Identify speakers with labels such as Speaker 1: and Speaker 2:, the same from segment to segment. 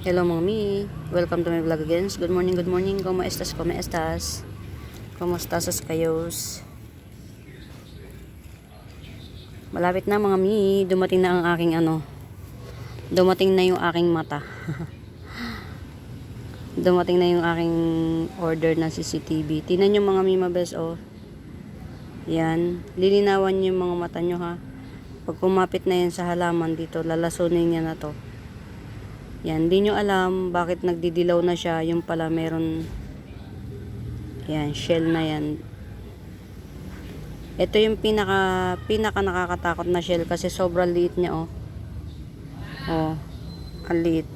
Speaker 1: Hello mami, welcome to my vlog again. Good morning, good morning. ¿Cómo estás? ¿Cómo estás? ¿Cómo estás kayos? Malapit na mga mi, dumating na ang aking dumating na yung aking mata. Dumating na yung aking order na CCTV. Tingnan nyo mga mi mabes oh. Yan, lilinawan nyo yung mga mata nyo ha. Pag kumapit na yan sa halaman dito, lalasunin niya na to. Yan, di nyo alam bakit nagdidilaw na siya. Yung pala meron, yan, shell na yan. Ito yung pinaka nakakatakot na shell kasi sobrang liit niya oh. Oh, ang liit.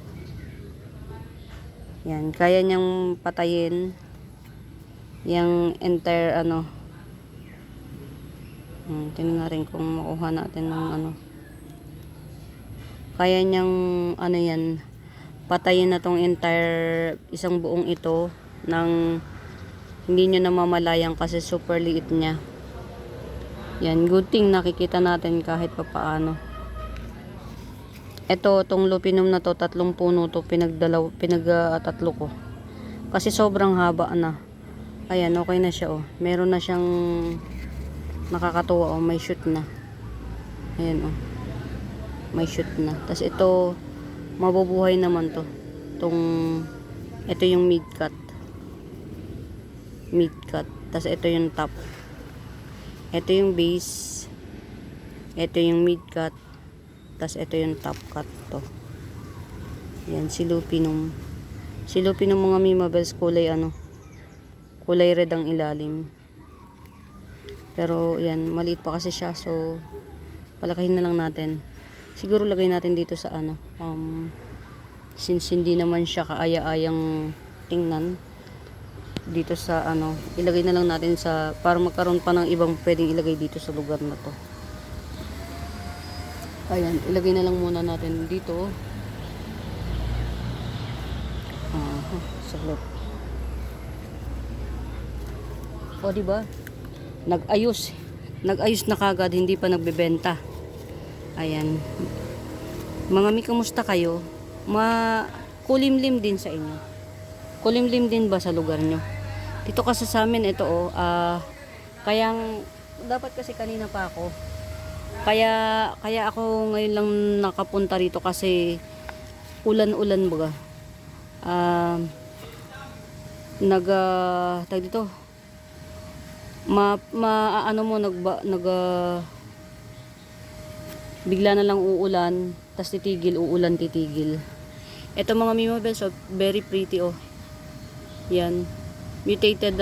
Speaker 1: Yan, kaya niyang patayin yung entire tingnan na rin kung makuha natin ng kaya niyang yan, patayin na tong entire isang buong ito ng hindi nyo namamalayan kasi super liit niya. Yan, good thing nakikita natin kahit papaano. Ito, tong lupinum na to, 3 puno to, tatlo ko. Kasi sobrang haba na. Ayan, okay na siya oh. Meron na siyang nakakatuwa oh, may shoot na. Ayan oh. May shoot na. Tapos ito, mabubuhay naman to. Ito yung mid cut. Mid cut. Tapos ito yung top. Ito yung base. Ito yung mid cut. Tapos ito yung top cut to. Yan, si lupinum. Si lupinum mga mimabels kulay kulay red ang ilalim. Pero yan, maliit pa kasi siya. So, palakahin na lang natin. Siguro lagay natin dito sa since hindi naman siya kaaya-ayang tingnan dito sa ilagay na lang natin sa para magkaroon pa ng ibang pwedeng ilagay dito sa lugar na to. Ayan, ilagay na lang muna natin dito. Saglot. O diba? Nag-ayos na kagad, hindi pa nagbebenta. Ayan. Mga mi, kamusta kayo? Kulimlim din sa inyo. Kulimlim din ba sa lugar nyo? Dito kasi sa amin ito kayang dapat kasi kanina pa ako. Kaya ako ngayon lang nakapunta rito kasi ulan-ulan baga. Tag dito. Bigla na lang uulan, tas titigil, uulan, titigil. Ito mga mimabels, very pretty oh. Yan. Mutated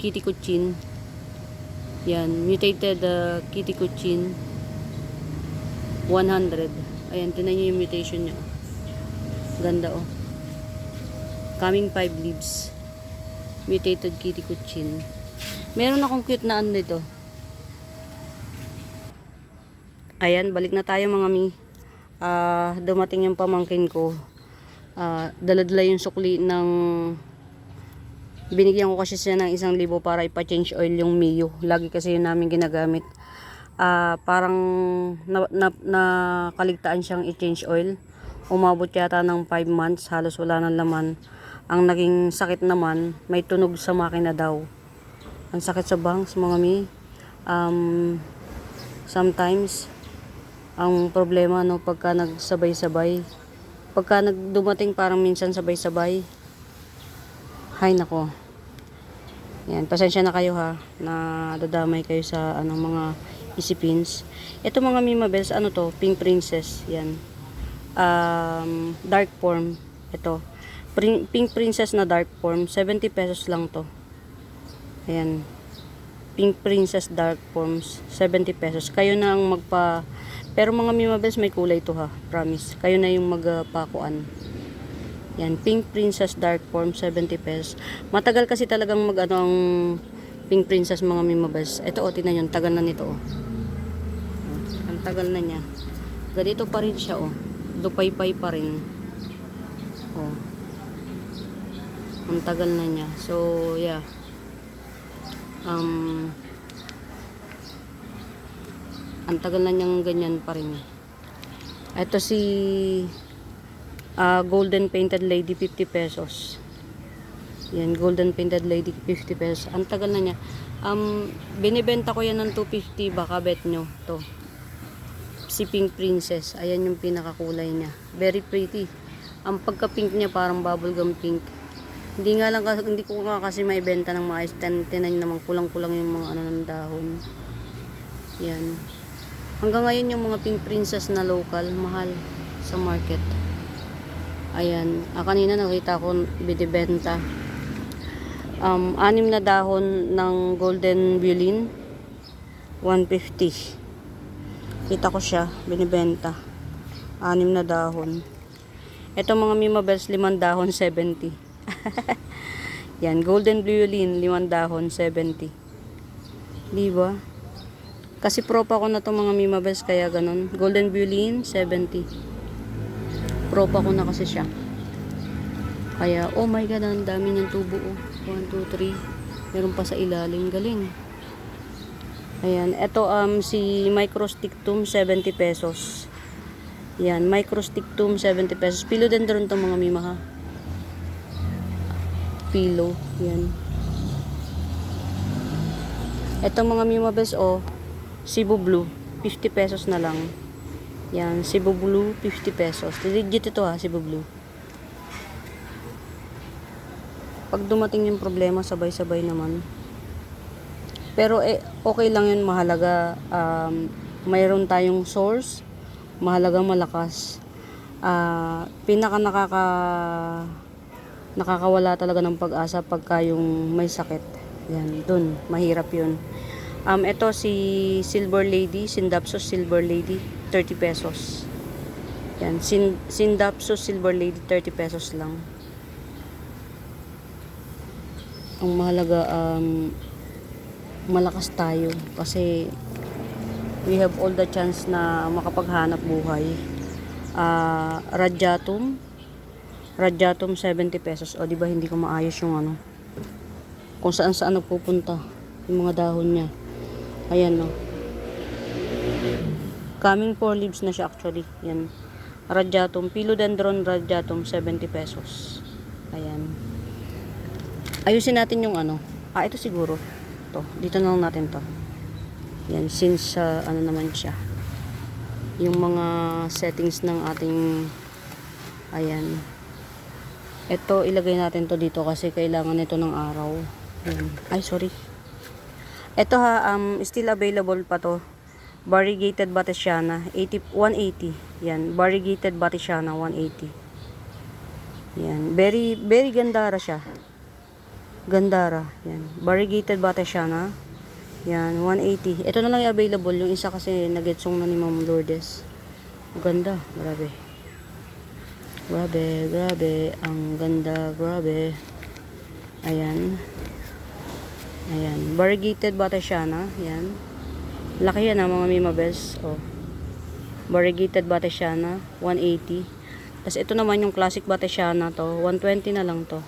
Speaker 1: kitty kuchin. Yan, mutated kitty kuchin 100. Ayan, tinan niyo yung mutation niya. Ganda oh. Coming 5 leaves. Mutated kitty kuchin. Meron akong cute na dito. Ayan, balik na tayo mga mi. Dumating yung pamangkin ko. Daladala yung sukli ng binigyan ko kasi siya ng 1,000 para ipa-change oil yung Mio. Lagi kasi yun namin ginagamit. Parang nakaligtaan siyang i-change oil. Umabot yata ng 5 months. Halos wala nang laman. Ang naging sakit naman, may tunog sa makina daw. Ang sakit sa bangs mga mi. Sometimes ang problema pagka nagsabay-sabay, pagka dumating parang minsan sabay-sabay, hay nako. Yan, pasensya na kayo ha na dadamay kayo sa mga isipins. Ito mga mimabels, to, Pink Princess. Yan, dark form. Ito, Pink Princess na dark form, 70 pesos lang to. Ayan, Pink Princess dark forms, 70 pesos. Kayo na ang pero mga mimabels may kulay to ha, promise. Kayo na yung magpakuan. Yan, Pink Princess dark form, 70 pesos. Matagal kasi talagang ang Pink Princess mga mimabels. Ito tingnan nyo, tagal na nito oh. Ang tagal na niya. Ganito pa rin siya oh. Lupay-pay pa rin. Oh. Ang tagal na niya. So, yeah. Ang tagal na niyang ganyan pa rin. Ito si Golden painted lady, 50 pesos. Yan, golden painted lady, 50 pesos. Ang tagal na niya. Binibenta ko yan ng 250, baka bet nyo. To. Si Pink Princess. Ayan yung pinakakulay niya. Very pretty. Ang pagka-pink niya parang bubblegum pink. Hindi nga lang, hindi ko nga kasi maibenta ng maayos. Tinan naman, kulang-kulang yung mga ano ng dahon. Yan. Hanggang ngayon yung mga Pink Princess na local, mahal sa market. Ayan. Kanina nakita ko binibenta. 6 na dahon ng golden violin, 150. Kita ko siya, binibenta. 6 na dahon. Ito mga Mima Bells, 5 dahon, 70. Yan, golden violin, 5 dahon, 70. Diba? Kasi propa ko na to mga Mima Bells, kaya ganun. Golden violin, 70. Propa ko na kasi siya. Kaya, oh my god, ang dami niyang tubo. 1, 2, 3. Meron pa sa ilalim. Galing. Ayan. Ito, si Microstictum, 70 pesos. Yan. Microstictum, 70 pesos. Philodendron to mga Mima ha. Philo. Yan. Ito mga Mima Bells, oh. Cebu Blue. 50 pesos na lang. Yan. Cebu Blue, 50 pesos. Legit ito ha, Cebu Blue. Pag dumating yung problema, sabay-sabay naman. Pero okay lang yun, mahalaga. Mayroon tayong source, mahalaga malakas. Pinaka nakakawala talaga ng pag-asa pagka yung may sakit. Yan, dun, mahirap yun. Ito si Silver Lady, Sindapsus Silver Lady, 30 pesos. Yan, Sindapsus Silver Lady, 30 pesos lang. Ang mahalaga malakas tayo kasi we have all the chance na makapaghanap buhay. Radiatum 70 pesos. O di ba hindi ko maayos yung ano, kung saan nagpupunta yung mga dahon niya. Ayan no, coming 4 leaves na siya actually. Yan, Radiatum, Philodendron Radiatum, 70 pesos. Ayan. Ayusin natin yung ano. Ito siguro. To. Dito na lang natin to. Yan. Since, ano naman siya. Yung mga settings ng ating, ayan. Ito, ilagay natin to dito kasi kailangan nito ng araw. Yan. Ay, sorry. Ito ha, still available pa to. Variegated Batesiana, 180. Yan. Variegated Batesiana, 180. Yan. Very, very gandara siya. Gandara, yan. Variegated Batesiana. Yan, 180. Ito na lang yung available. Yung isa kasi nagetsong na ni Ma'am Lourdes. Ganda, grabe. Grabe. Ang ganda, grabe. Ayan. Ayan. Variegated Batesiana. Yan. Laki yan ha, mga Mima Bells. Oh. Variegated Batesiana, 180. Tapos ito naman yung classic Batesiana to. 120 na lang to.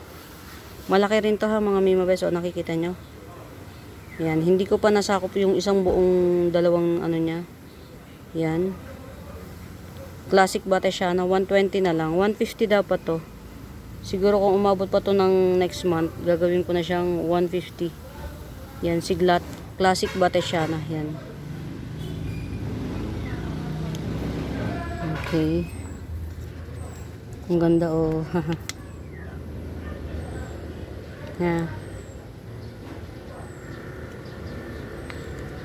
Speaker 1: Malaki rin to ha mga Mima Bells. O nakikita nyo. Yan. Hindi ko pa nasakop yung isang buong dalawang ano niya. Yan. Classic Batesiana. 120 na lang. 150 dapat to. Siguro kung umabot pa to ng next month, gagawin ko na siyang 150. Yan. Siglat. Classic Batesiana. Yan. Okay. Ang ganda oh. Yeah.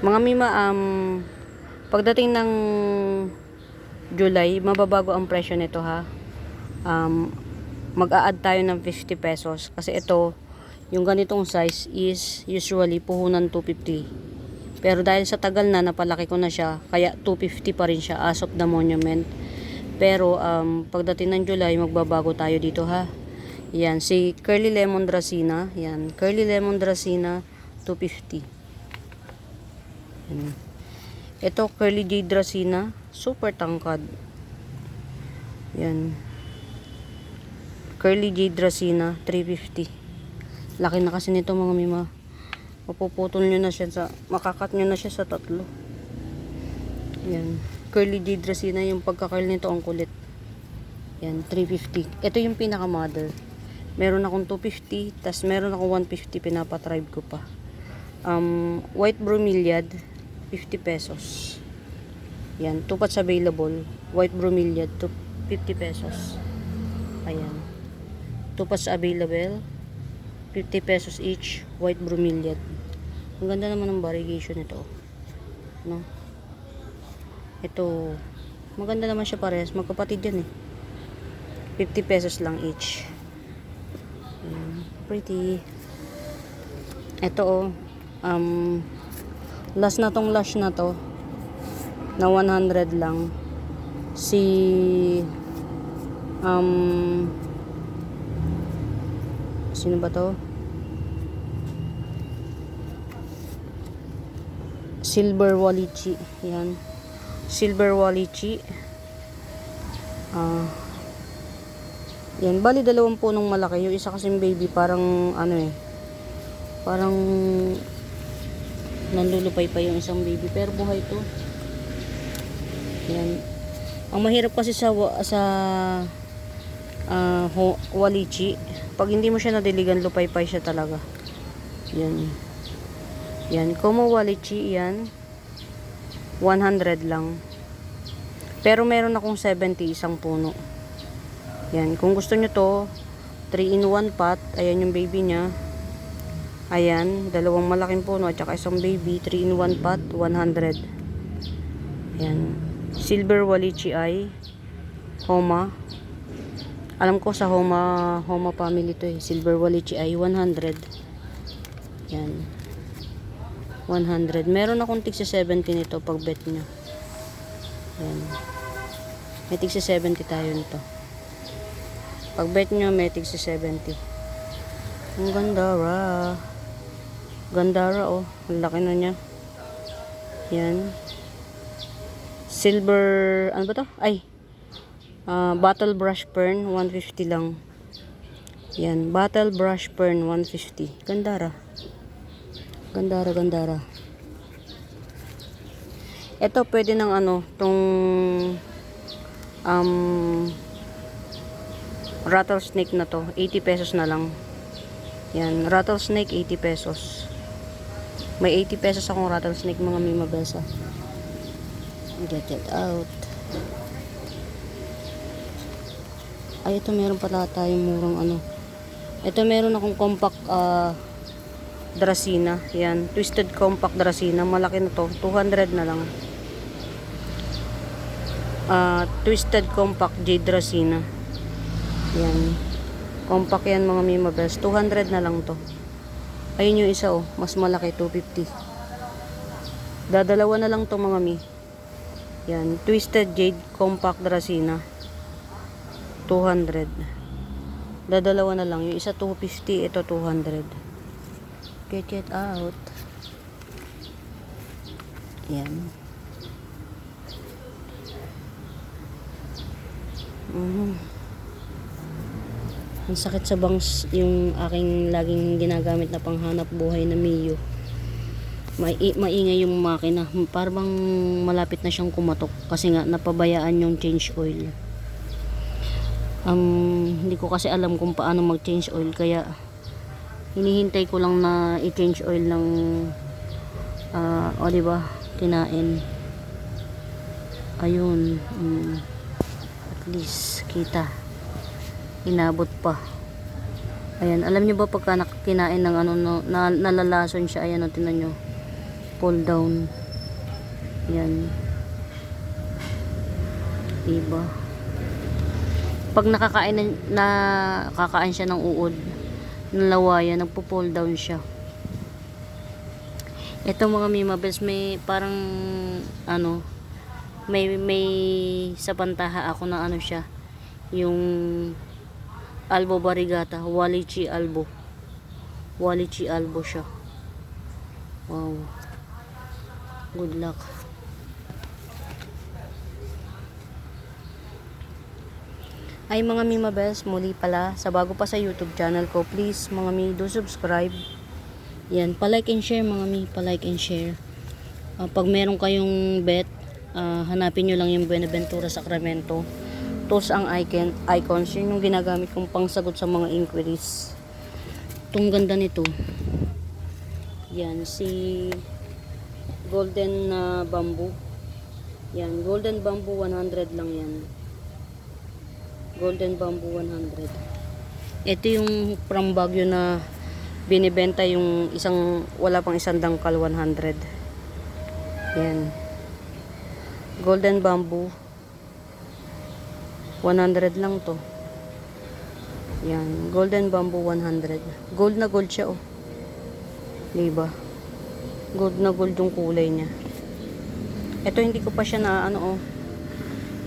Speaker 1: Mga Mima, pagdating ng July, mababago ang presyo nito ha. Mag-a-add tayo ng 50 pesos. Kasi ito, yung ganitong size is usually puhunan 250. Pero dahil sa tagal na, napalaki ko na siya, kaya 250 pa rin siya as of the monument. Pero pagdating ng July, magbabago tayo dito ha. Yan, si Curly Lemon Dracena. Yan, Curly Lemon Dracena, 250. Yan. Ito, Curly Jade Dracena, super tangkad. Yan. Curly Jade Dracena, 350. Laki na kasi nito mga Mima. Mapuputol nyo na siya makakat nyo na siya sa tatlo. Yan. Curly Jade Dracena, yung pagka-curl nito ang kulit. Yan, 350. Ito yung pinaka-mother. Meron akong 250, tas meron akong 150, pinapatribe ko pa. White bromeliad, 50 pesos. Yan, 2 pots available. White bromeliad, 50 pesos. Ayan. 2 pots available, 50 pesos each, white bromeliad. Ang ganda naman ng variegation nito. No? Ito, maganda naman siya parehas. Magkapatid yan eh. 50 pesos lang each. Pretty. Ito last na tong lash na to na 100 lang. Si sino ba to? Silver Walichi. Yan. Silver Walichi. Yan. Bali, 2 punong malaki. Yung isa kasing baby, parang, parang, nanlulupay pa yung isang baby. Pero buhay to. Yan. Ang mahirap kasi sa Walichi, pag hindi mo siya nadiligan, lupay-pay siya talaga. Yan. Yan. Como Walichi, yan. 100 lang. Pero meron akong 70 isang puno. Yan. Kung gusto nyo to, 3-in-1 pot. Ayan yung baby niya. Ayan. 2 malaking puno at saka isang baby. 3-in-1 pot. 100. Yan. Silver Walichi ay Homa. Alam ko sa Homa family to eh. Silver Walichi ay 100. Yan. 100. Meron akong tigsa 70 nito pag bet nyo. Yan. May tigsa 70 tayo nito. Pag bet nyo, may tigsa 70. Ang gandara. Gandara oh. Ang laki na niya. Yan. Silver, ano ba to? Ay. Bottle brush fern, 150 lang. Yan. Bottle brush fern, 150. Gandara. Gandara, gandara. Ito, pwede ng tong rattlesnake na to. 80 pesos na lang. Yan. Rattlesnake, 80 pesos. May 80 pesos akong rattlesnake, mga Mima Besa. Get it out. Ay, ito meron pala tayong murang Ito meron akong compact Dracena. Yan. Twisted compact Dracena. Malaki na to. 200 na lang. Twisted compact Jade Dracena. Yan. Compact yan mga Mima Bells. 200 na lang to. Ayun yung isa oh. Mas malaki. 250. Dadalawa na lang to mga Mi. Yan. Twisted Jade compact Dracena. 200. Dadalawa na lang. Yung isa 250. Ito 200. Get it out. Yan. Ang sakit sa bangs yung aking laging ginagamit na panghanap buhay na Mio. Maingay yung makina. Parang malapit na siyang kumatok kasi nga napabayaan yung change oil. Hindi ko kasi alam kung paano mag-change oil kaya hinihintay ko lang na i-change oil ng diba, kinain. Ayun. At least kita. Inabot pa. Ayan, alam niyo ba pagka nakakinain ng nalalason siya, ayan tingnan niyo. Pull down. Yan. Diba? Pag nakakain siya ng uod, ng lawayan, nagpo-pull down siya. Ito mga Mima Bells, may parang may sa pantaha ako na siya. Yung Albo Variegata, Walichi Albo. Walichi Albo siya. Wow. Good luck. Ay mga Mima Bells, muli pala, sa bago pa sa YouTube channel ko, please mga Mi, do subscribe. Yan, pa-like and share mga Mi, pa-like and share. Pag meron kayong bet, hanapin nyo lang yung Buenaventura Sacramento. tools ang icons. Yun yung ginagamit kong pangsagot sa mga inquiries. Itong ganda nito. Yan, si golden bamboo. Yan, golden bamboo 100 lang yan. Golden bamboo 100. Ito yung from Baguio na binibenta yung wala pang isang dangkal 100. Yan. Golden bamboo 100 lang to. Yan, golden bamboo 100. Gold na gold siya, oh. Diba? Gold na gold yung kulay niya. Ito hindi ko pa siya na ano, oh.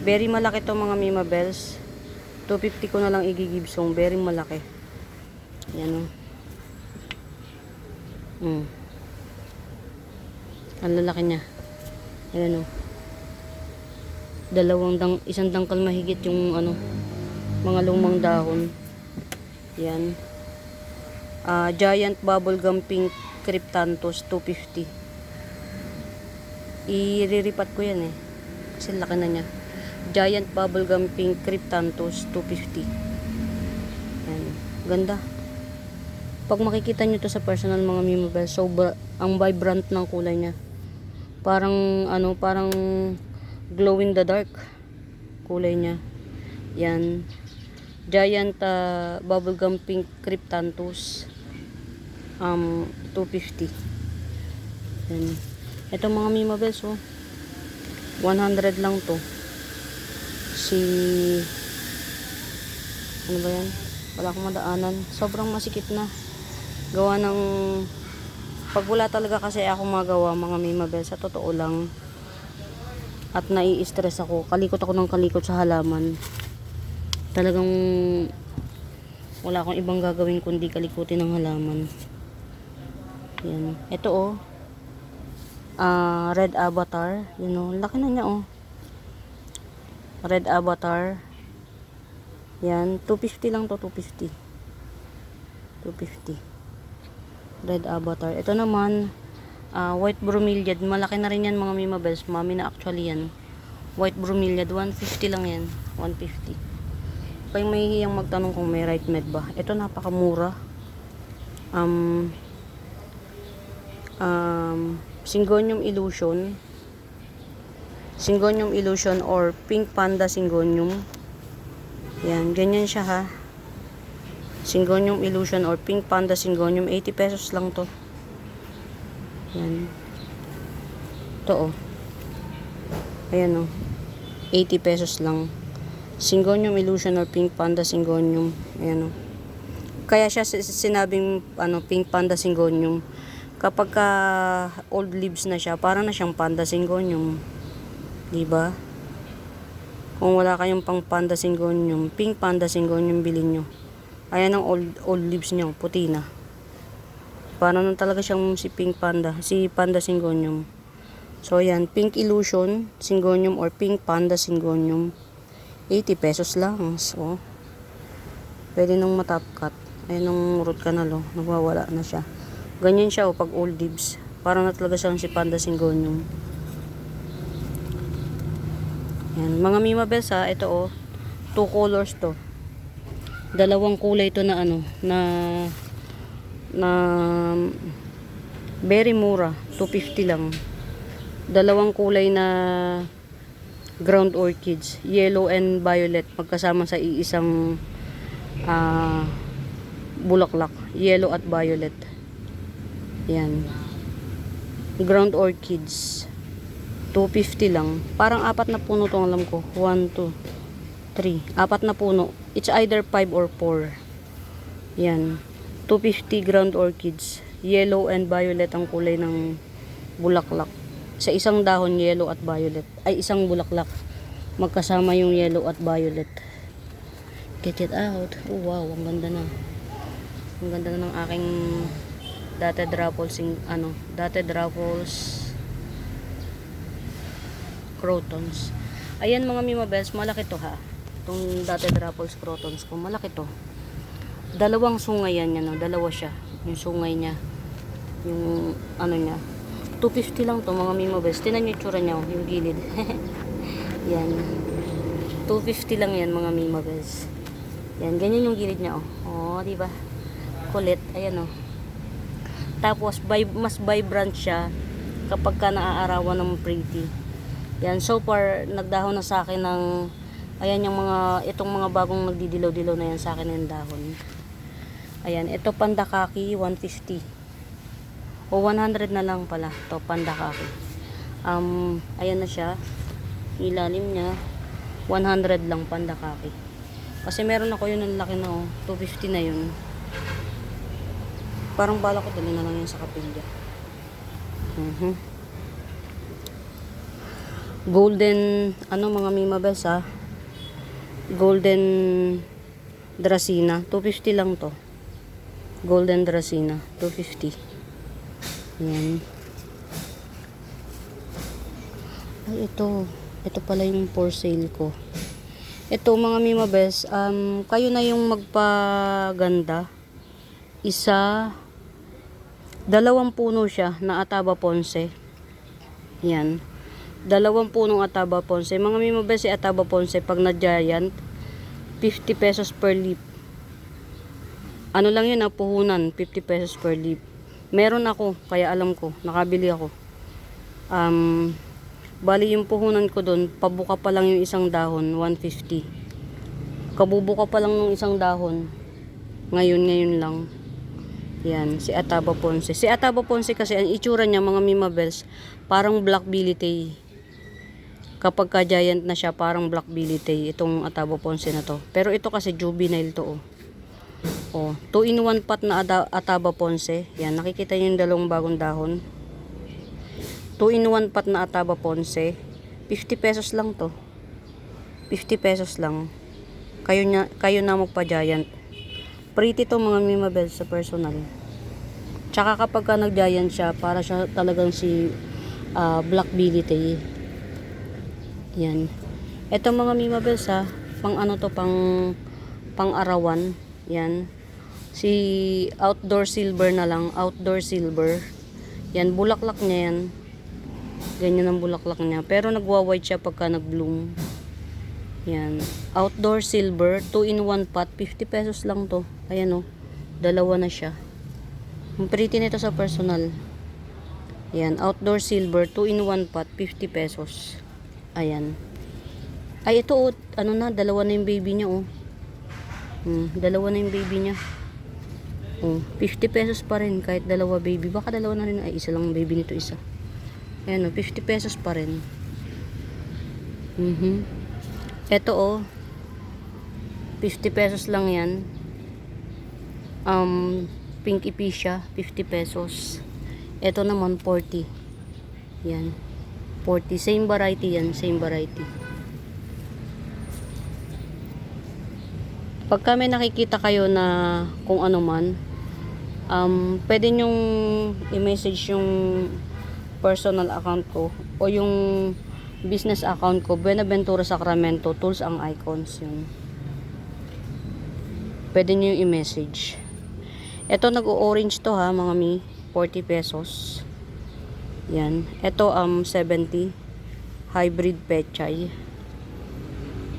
Speaker 1: Very malaki to mga Mima Bells. 250 ko na lang igigibsong. Very malaki. Yan, oh. Ang lalaki niya. Ayan, oh. Isang dangkal mahigit yung ano, mga lumang dahon. Yan. Giant bubblegum pink cryptanthus 250. Iriripat ko yan, kasi laki na niya. Giant bubblegum pink cryptanthus 250. Yan. Ganda. Pag makikita nyo to sa personal mga Mima Bells, ang vibrant ng kulay niya. Parang parang glow in the dark kulay niya. Yan. Giant bubblegum pink cryptanthus 250. Yan. Ito mga Mima Bells, 100 lang to. Ano ba yan? Wala akong madaanan. Sobrang masikip na. Gawa ng pag wala talaga kasi ako magawa mga Mima Bells, sa totoo lang. At nai-stress ako. Kalikot ako ng kalikot sa halaman. Talagang wala akong ibang gagawin kundi kalikutin ng halaman. Yan. Ito, red avatar. Laki na niya, Red avatar. Yan. 250 lang to. 250. Red avatar. Ito naman, white bromeliad. Malaki na rin yan mga Mima Bells. Mami na actually yan. White bromeliad. 150 lang yan. 150. Pag may hiyang magtanong kung may right med ba. Ito napakamura. Syngonium illusion. Syngonium illusion or pink panda syngonium. Yan, ganyan siya ha. Syngonium illusion or pink panda syngonium, 80 pesos lang to. Yan. Ito, ayan, 80 pesos lang. Syngonium illusion or pink panda syngonium. Ayan, kaya siya sinabing pink panda syngonium. Kapag old leaves na siya, parang na siyang panda syngonium. Diba? Kung wala kayong pang panda syngonium, pink panda syngonium bilhin nyo. Ayan ang old leaves niya, puti na. Parang talaga siyang si pink panda, si panda syngonium. So ayan, pink illusion syngonium or pink panda syngonium, 80 pesos lang. So pwede nang matap cut. Ayan ang root canal, nagwawala na siya. Ganyan siya pag old leaves. Parang na talaga siyang si panda syngonium. Yan, mga Mima Bells ito 2 colors to. Dalawang kulay to na na very mura, 250 lang. Dalawang kulay na ground orchids, yellow and violet, magkasama sa iisang bulaklak, yellow at violet. Yan. Ground orchids. 250 lang. Parang 4 na puno to, alam ko. 1, 2, 3. 4 na puno. It's either 5 or 4. Yan. 250 ground orchids. Yellow and violet ang kulay ng bulaklak. Sa isang dahon, yellow at violet. Ay, isang bulaklak. Magkasama yung yellow at violet. Get it out. Oh, wow. Ang ganda na. Ang ganda na ng aking dotted ruffles crotons. Ayan mga Mima Bells, malaki to ha. Itong dotted ruffles crotons ko, malaki to. Dalawang sungay yan, dalawa siya. Yung sungay niya, yung niya. 250 lang to mga Mima Bells. Tinan nyo yung tsura niya, yung gilid. Yan. 250 lang yan mga Mima Bells. Yan, ganyan yung gilid niya, oh. Oh, di ba? Kulit, ayan, oh. Tapos, mas vibrant siya kapag ka naaarawan ng pretty. Yan, so far, nagdahon na sa akin ng, ayan yung itong mga bagong nagdidilaw-dilaw na yan sa akin yung dahon. Ayan, ito Panda Kaki, 150. O 100 na lang pala, to Panda Kaki. Ayan na siya. Ilalim niya, 100 lang Panda Kaki. Kasi meron ako yun ang laki na, oh, 250 na yun. Parang bala ko dali na lang yun sa kapilya. Golden, mga Mima Bells, ha? Golden Dracena, 250 lang to. Golden Dracena, 250. Yan. Ay, ito pala yung for sale ko. Ito mga Mima Bells, kayo na yung magpaganda. Dalawang puno siya na Ataba Ponce. Yan. Dalawang punong Ataba Ponce. Mga Mima Bells, si Ataba Ponce, pag na-giant, 50 pesos per leaf. Ano lang yun, puhunan, 50 pesos per leaf. Meron ako, kaya alam ko, nakabili ako. Bali yung puhunan ko doon, pabuka pa lang yung isang dahon, 150. Kabubuka pa lang ng isang dahon. Ngayon lang. Yan, si Ataba Ponce. Si Ataba Ponce kasi, ang itsura niya, mga Mima Bells, parang Black Billy. Kapag ka-giant na siya, parang Black Billy itong Ataba Ponce na to. Pero ito kasi juvenile to, oh. Oh, 2-in-1 pot na Ataba Ponce. Yan, nakikita niyo yung dalawang bagong dahon. 2-in-1 pot na Ataba Ponce. 50 pesos lang to. 50 pesos lang. Kayo na magpa-giant. Pretty to mga Mima Bells sa personal. Tsaka kapag ka nag-giant siya, para siya talagang si Black Billy. Yan. Ito mga Mima Bells, ha, pang arawan. Yan. Si outdoor silver na lang, outdoor silver. Yan, bulaklak niya yan. Ganyan ang bulaklak niya. Pero nagwa-white siya pagka nag-bloom. Yan. Outdoor silver, 2-in-1 pot, 50 pesos lang to. Ayan, oh. Dalawa na siya. Ang pretty nito sa personal. Yan, outdoor silver, 2-in-1 pot, 50 pesos. Ayan. Ay, ito, oh, dalawa na yung baby niya, oh. Dalawa na yung baby niya. Oh, 50 pesos pa rin kahit dalawa baby. Baka dalawa na rin. Ay, isa lang baby nito, isa. Ayan, oh, 50 pesos pa rin. Ito, oh, 50 pesos lang yan. Pink Epicia, 50 pesos. Ito naman, 40. Yan. 40. Same variety yan. Same variety. Pagka may nakikita kayo na kung ano man, pwede nyong i-message yung personal account ko o yung business account ko, Buenaventura Sacramento, Tools ang Icons yun. Pwede nyo yung i-message. Ito nag-orange to, ha mga mi, 40 pesos. Yan. Ito 70 hybrid pechay.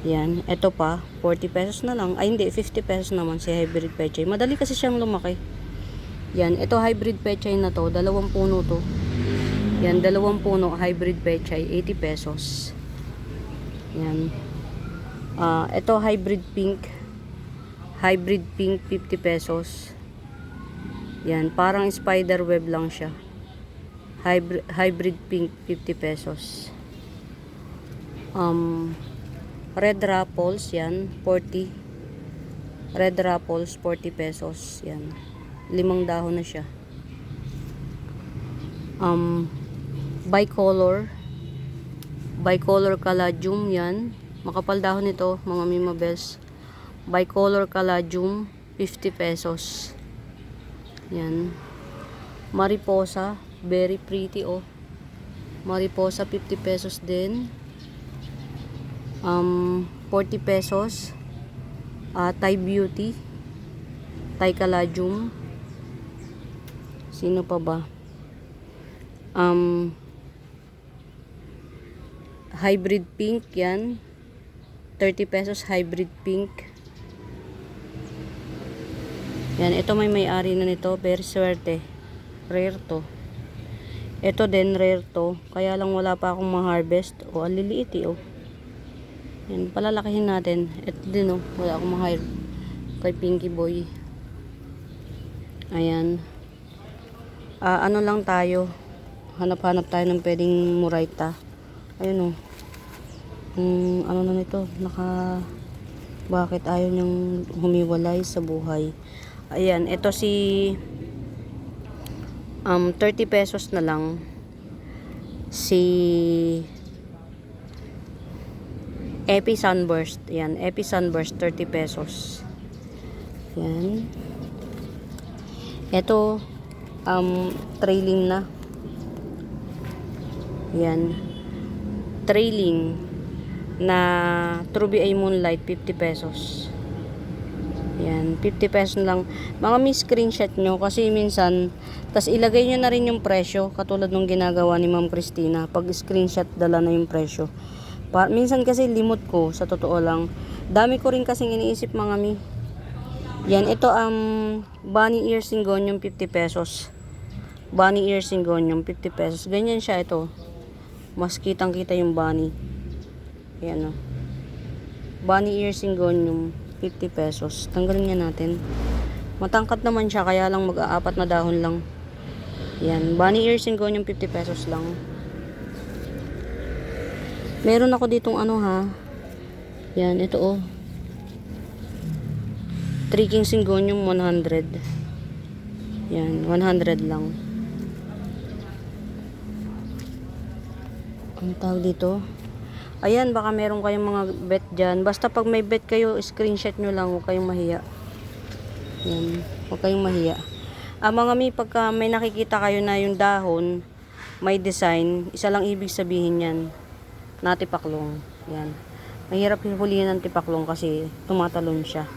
Speaker 1: Yan. Ito pa 40 pesos na lang. Ay hindi, 50 pesos naman si hybrid pechay. Madali kasi siyang lumaki. Yan. Ito hybrid pechay na to, dalawang puno to. Yan, dalawang puno hybrid pechay, 80 pesos. Yan. Ito hybrid pink. Hybrid pink, 50 pesos. Yan, parang spider web lang siya. Hybrid pink, 50 pesos. Red Raffles, yan, 40. Red Raffles, 40 pesos. Yan. 5 dahon na siya. Bicolor Caladium, yan. Makapal dahon nito, mga Mima Bells. Bicolor Caladium, 50 pesos. Yan. Mariposa, very pretty, oh. Mariposa, 50 pesos din. 40 pesos. Thai Beauty, Thai Caladium. Sino pa ba? Hybrid pink, yan. 30 pesos hybrid pink. Yan, ito may-ari na nito, very swerte. Rare to. Ito din rare to, kaya lang wala pa akong ma-harvest. O, ang liliit eh, oh. Yan, palalakihin natin. Ito din oh, wala akong ma-harvest kay Pinky Boy. Ayan. Ano lang tayo, hanap-hanap tayo ng pwedeng muraita. Ayun oh. Ano na nito, bakit ayaw niyang humiwalay sa buhay. Ayan, ito si 30 pesos na lang. Si Epi Sunburst. Yan, Epi Sunburst 30 pesos. Yan. Ito trailing na. Yan. Trailing na Truby A Moonlight 50 pesos. Yan, 50 pesos lang. Mga may screenshot nyo kasi minsan, tas ilagay nyo na rin yung presyo katulad nung ginagawa ni Ma'am Christina. Pag screenshot, dala na yung presyo. Minsan kasi limot ko, sa totoo lang. Dami ko rin kasing iniisip mga mi. Yan, ito bunny ear syngonium 50 pesos. Bunny ear syngonium 50 pesos. Ganyan siya ito. Mas kitang-kita yung bunny. Ayan o. Bunny ear syngonium 50 pesos. Tanggalin niya natin. Matangkad naman siya, kaya lang mag-aapat na dahon lang. Yan. Bunny ear syngonium 50 pesos lang. Meron ako ditong ano ha. Yan, ito oh. Tricking syngonium 100. Yan, 100 lang. Ang tawag dito. Ayan, baka meron kayong mga bet dyan. Basta pag may bet kayo, screenshot nyo lang. Huwag kayong mahiya. Yan. Huwag kayong mahiya. Mga mi, pagka may nakikita kayo na yung dahon, may design, isa lang ibig sabihin yan. Natipaklong. Yan. Mahirap hulihin ng tipaklong kasi tumatalon siya.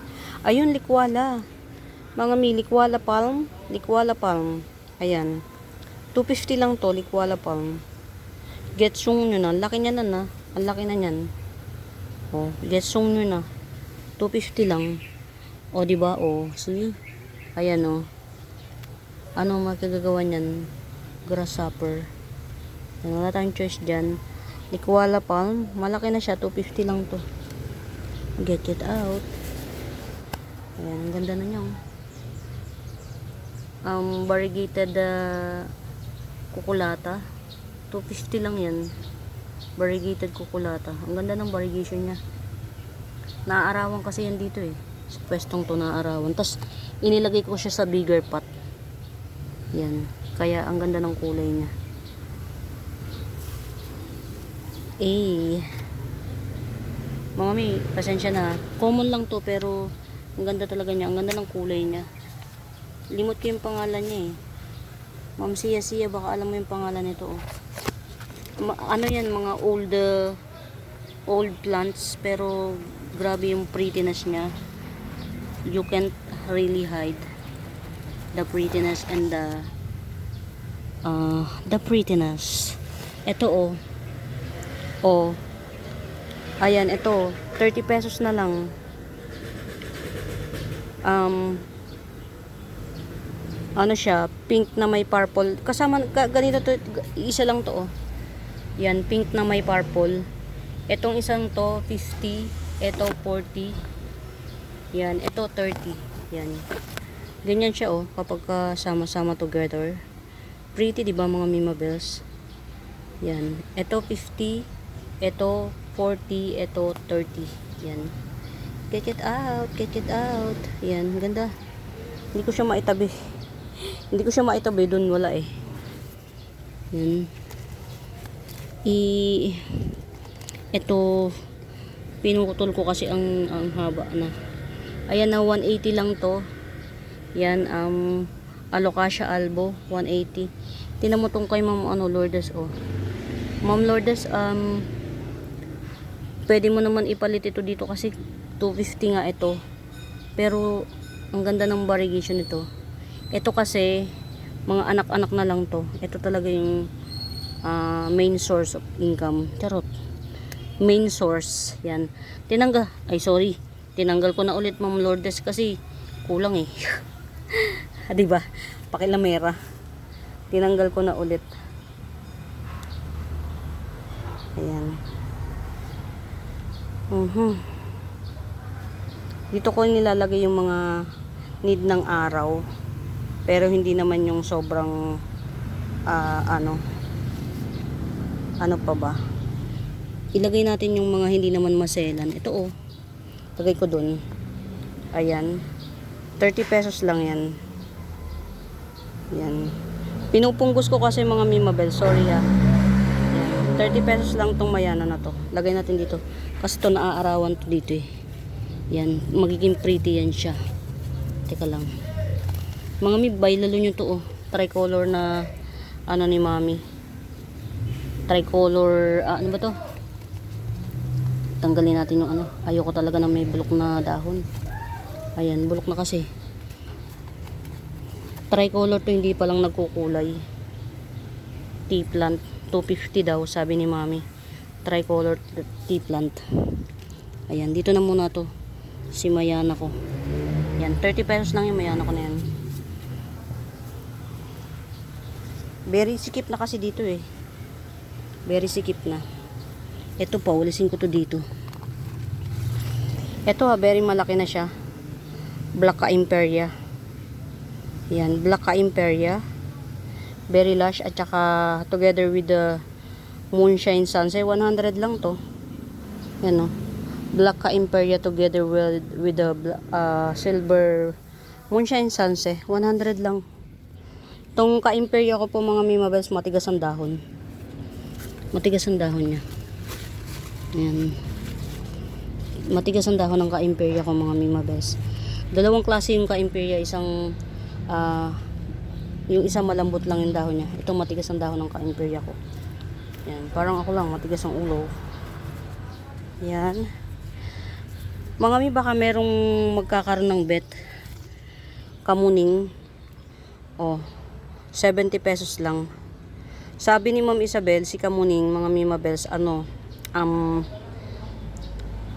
Speaker 1: Ayun, likwala. Mga mi, likwala palm. Likwala palm. Ayan. 250 lang to, likwala palm. Getsung nyo na. Laki niya na. Ang laki na niyan. Oh, getsung nyo na. 250 lang. O, diba? O, see? Ayan, o. Ano magagagawa niyan? Grasshopper. Wala tayong choice dyan. Likwala palm. Malaki na siya. 250 lang to. Get it out. Ayan, ang ganda na niya. Variegated kukulata. 250 lang yan. Variegated kukulata. Ang ganda ng variegation niya. Naaarawan kasi yan dito eh. Sa pwestong to naaarawan. Tapos inilagay ko siya sa bigger pot. Yan. Kaya ang ganda ng kulay niya. Mga may, pasensya na. Common lang to pero ang ganda talaga niya. Ang ganda ng kulay niya. Limot ko yung pangalan niya eh. Ma'am Sia, baka alam mo yung pangalan nito oh. Ano yan, mga old plants, pero grabe yung prettiness niya. You can't really hide the prettiness and the prettiness. Ito oh. Ayan, ito 30 pesos na lang. Ano siya, pink na may purple. Kasama ganito to, isa lang to oh. Yan, pink na may purple. Etong isang to, 50. Ito, 40. Yan, ito, 30. Yan. Ganyan siya, oh, kapag sama-sama together. Pretty, diba, mga Mima Bells? Yan. Ito, 50. Ito, 40. Ito, 30. Yan. Get it out. Get it out. Yan, ganda. Hindi ko siya maitabi. Hindi ko siya maitabi. Doon wala, eh. Yan. Ito pinutol ko kasi ang haba na. Ayan na 180 lang to. Yan Alocasia albo 180. Tinan mo tong kay Ma'am Lourdes oh. Ma'am Lourdes pwede mo naman ipalit ito dito kasi 250 nga ito. Pero ang ganda ng variegation nito. Ito kasi mga anak-anak na lang to. Ito talaga yung main source of income. Charot. main source. Yan. Tinanggal ko na ulit, Ma'am Lourdes, kasi kulang eh. Di ba? Pakilamera. Tinanggal ko na ulit. Ayan. Dito ko nilalagay yung mga need ng araw. Pero hindi naman yung sobrang ano pa ba? Ilagay natin yung mga hindi naman maselan. Ito oh. Lagay ko dun. Ayan. 30 pesos lang yan. Yan. Pinupunggos ko kasi mga Mimabel. Sorry ha. Yan. 30 pesos lang tong mayana na to. Lagay natin dito. Kasi to naaarawan to dito eh. Yan. Magiging pretty yan siya. Teka lang. Mga Mibay, lalo nyo to oh. Tricolor na ano ni Mami. Tricolor, ano ba to? Tanggalin natin yung ano. Ayoko talaga na may bulok na dahon. Ayan, bulok na kasi. Tricolor to, hindi pa lang nagkukulay. Tea plant. 250 daw, sabi ni Mami. Tricolor tea plant. Ayan, dito na muna to. Si mayana ko. Ayan, 30 pesos lang yung mayana ko na yan. Very sikip na kasi dito eh. Very sikip na. Ito pa, ulisin ko to dito. Ito ha, very malaki na siya. Black Ka Imperia. Yan, Black Ka Imperia. Very lush at saka together with the Moonshine Sunset, 100 lang to. Yan o. Black Ka Imperia together with the silver Moonshine Sunset, 100 lang. Itong Ka Imperia ko po mga Mimabels, matigas ang dahon. Matigas ang dahon niya. Ayan. Matigas ang dahon ng Ka Imperia ko mga Mimabels. Dalawang klase yung Ka Imperia, isang yung isang malambot lang yung dahon niya. Ito matigas ang dahon ng Ka Imperia ko. Yan, parang ako lang matigas ang ulo. Yan. Mga mi, baka merong magkakaroon ng bet. Kamuning. Oh, 70 pesos lang. Sabi ni Ma'am Isabel, si Kamuning, mga Mimabels,